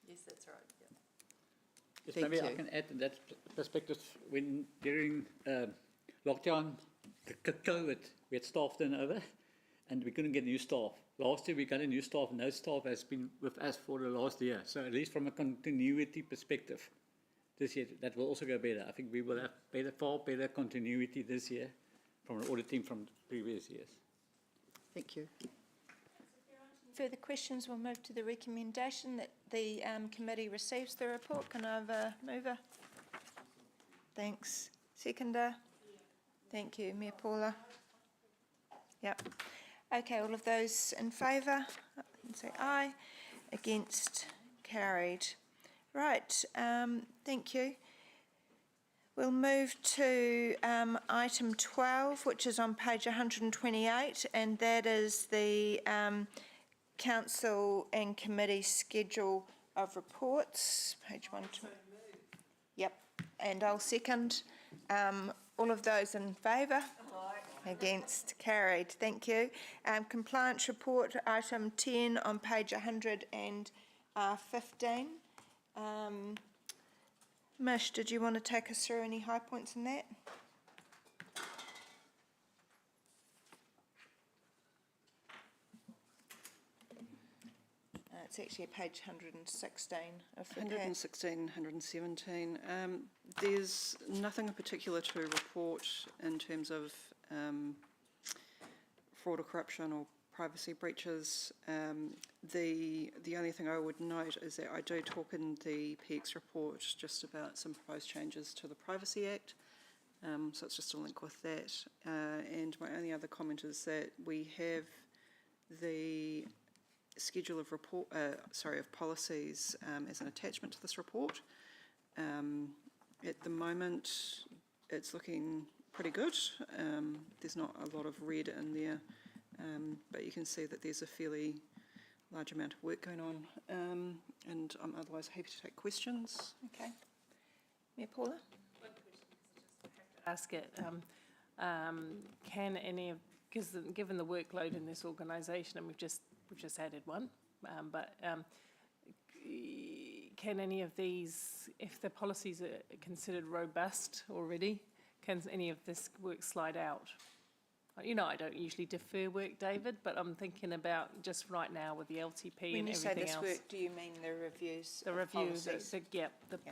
Yes, that's right.
Yes,
Thank
maybe I
you.
can add to that perspective. When during lockdown, COVID, we had staff turnover and we couldn't get new staff. Last year we got a new staff and those staff has been with us for the last year. So at least from a continuity perspective, this year that will also go better. I think we will have far better continuity this year from an audit team from previous years.
Thank you.
Further questions, we'll move to the recommendation that the committee receives the report. Can I have a mover? Thanks. Seconder? Thank you. Mayor Paula? Yep. Okay, all of those in favour? Say aye. Against? Carried. Right, thank you. We'll move to item 12, which is on page 128, and that is the council and committee schedule of reports, page 1. Yep, and I'll second. All of those in favour? Against? Carried. Thank you. Compliance report, item 10 on page 115. Mish, did you want to take us through any high points in that? It's actually page 116 of the
116, 117. There's nothing in particular to report in terms of fraud or corruption or privacy breaches. The only thing I would note is that I do talk in the PX report just about some proposed changes to the Privacy Act. So it's just a link with that. And my only other comment is that we have the schedule of of policies as an attachment to this report. At the moment, it's looking pretty good. There's not a lot of red in there, but you can see that there's a fairly large amount of work going on, and I'm otherwise happy to take questions.
Okay. Mayor Paula?
Ask it, can any of, because given the workload in this organisation, and we've just added one, can any of these, if the policies are considered robust already, can any of this work slide out? You know, I don't usually defer work, David, but I'm thinking about just right now with the LTP and everything else.
When you say this work, do you mean the reviews
The
of
reviews,
policies?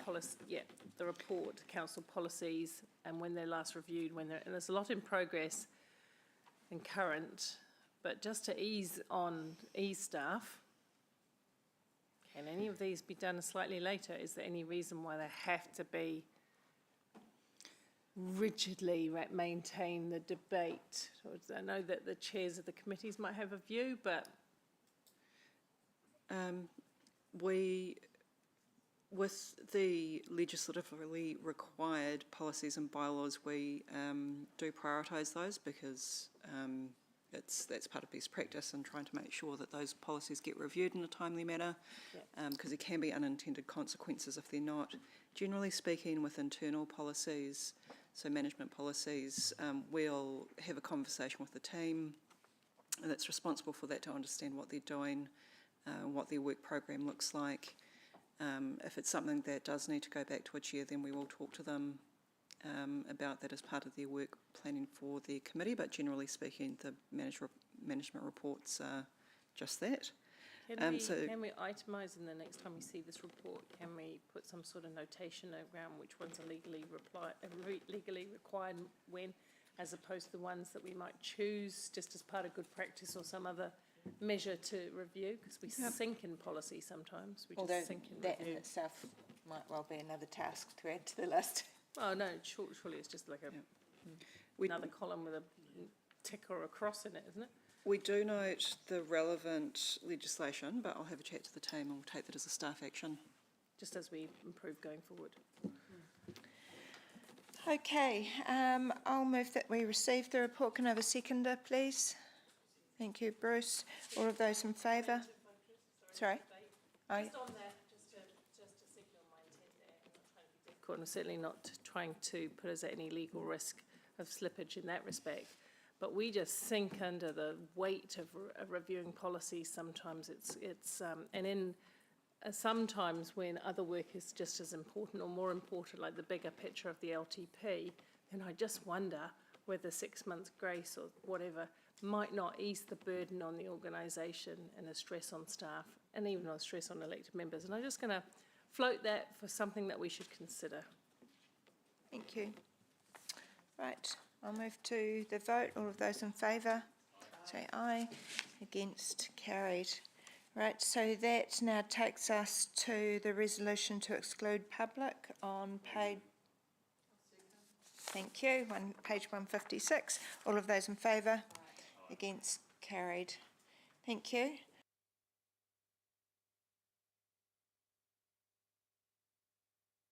policy, the report, council policies, and when they're last reviewed, and there's a lot in progress and current, but just to ease staff, can any of these be done slightly later? Is there any reason why they have to be rigidly maintain the debate? I know that the chairs of the committees might have a view, but
with the legislatively required policies and bylaws, we do prioritise those because that's part of best practice and trying to make sure that those policies get reviewed in a timely manner, because there can be unintended consequences if they're not. Generally speaking, with internal policies, so management policies, we'll have a conversation with the team that's responsible for that to understand what they're doing, what their work program looks like. If it's something that does need to go back to a chair, then we will talk to them about that as part of their work planning for their committee, but generally speaking, the management reports are just that.
can we itemise in the next time we see this report, can we put some sort of notation around which ones are legally required when, as opposed to the ones that we might choose just as part of good practice or some other measure to review? Because we sink in policy sometimes.
Although
sink in
that
review.
in itself might well be another task to add to the list.
Oh, no, surely it's just like another column with a tick or a cross in it, isn't it?
We do note the relevant legislation, but I'll have a chat to the team and we'll take that as a staff action.
Just as we improve going forward.
Okay, I'll move that we receive the report. Can I have a seconder, please? Thank you, Bruce. All of those in favour? Sorry?
Just on that, just to signal my intent there, I'm not trying to be difficult, and certainly not trying to put us at any legal risk of slippage in that respect. But we just sink under the weight of reviewing policies. Sometimes and in sometimes when other work is just as important or more important, like the bigger picture of the LTP, then I just wonder whether 6 months grace or whatever might not ease the burden on the organisation and the stress on staff and even on stress on elected members. And I'm just going to float that for something that we should consider.
Thank you. Right, I'll move to the vote. All of those in favour, say aye. Against, carried. Right, so that now takes us to the resolution to exclude public on page. Thank you. Page 156. All of those in favour? Against, carried. Thank you.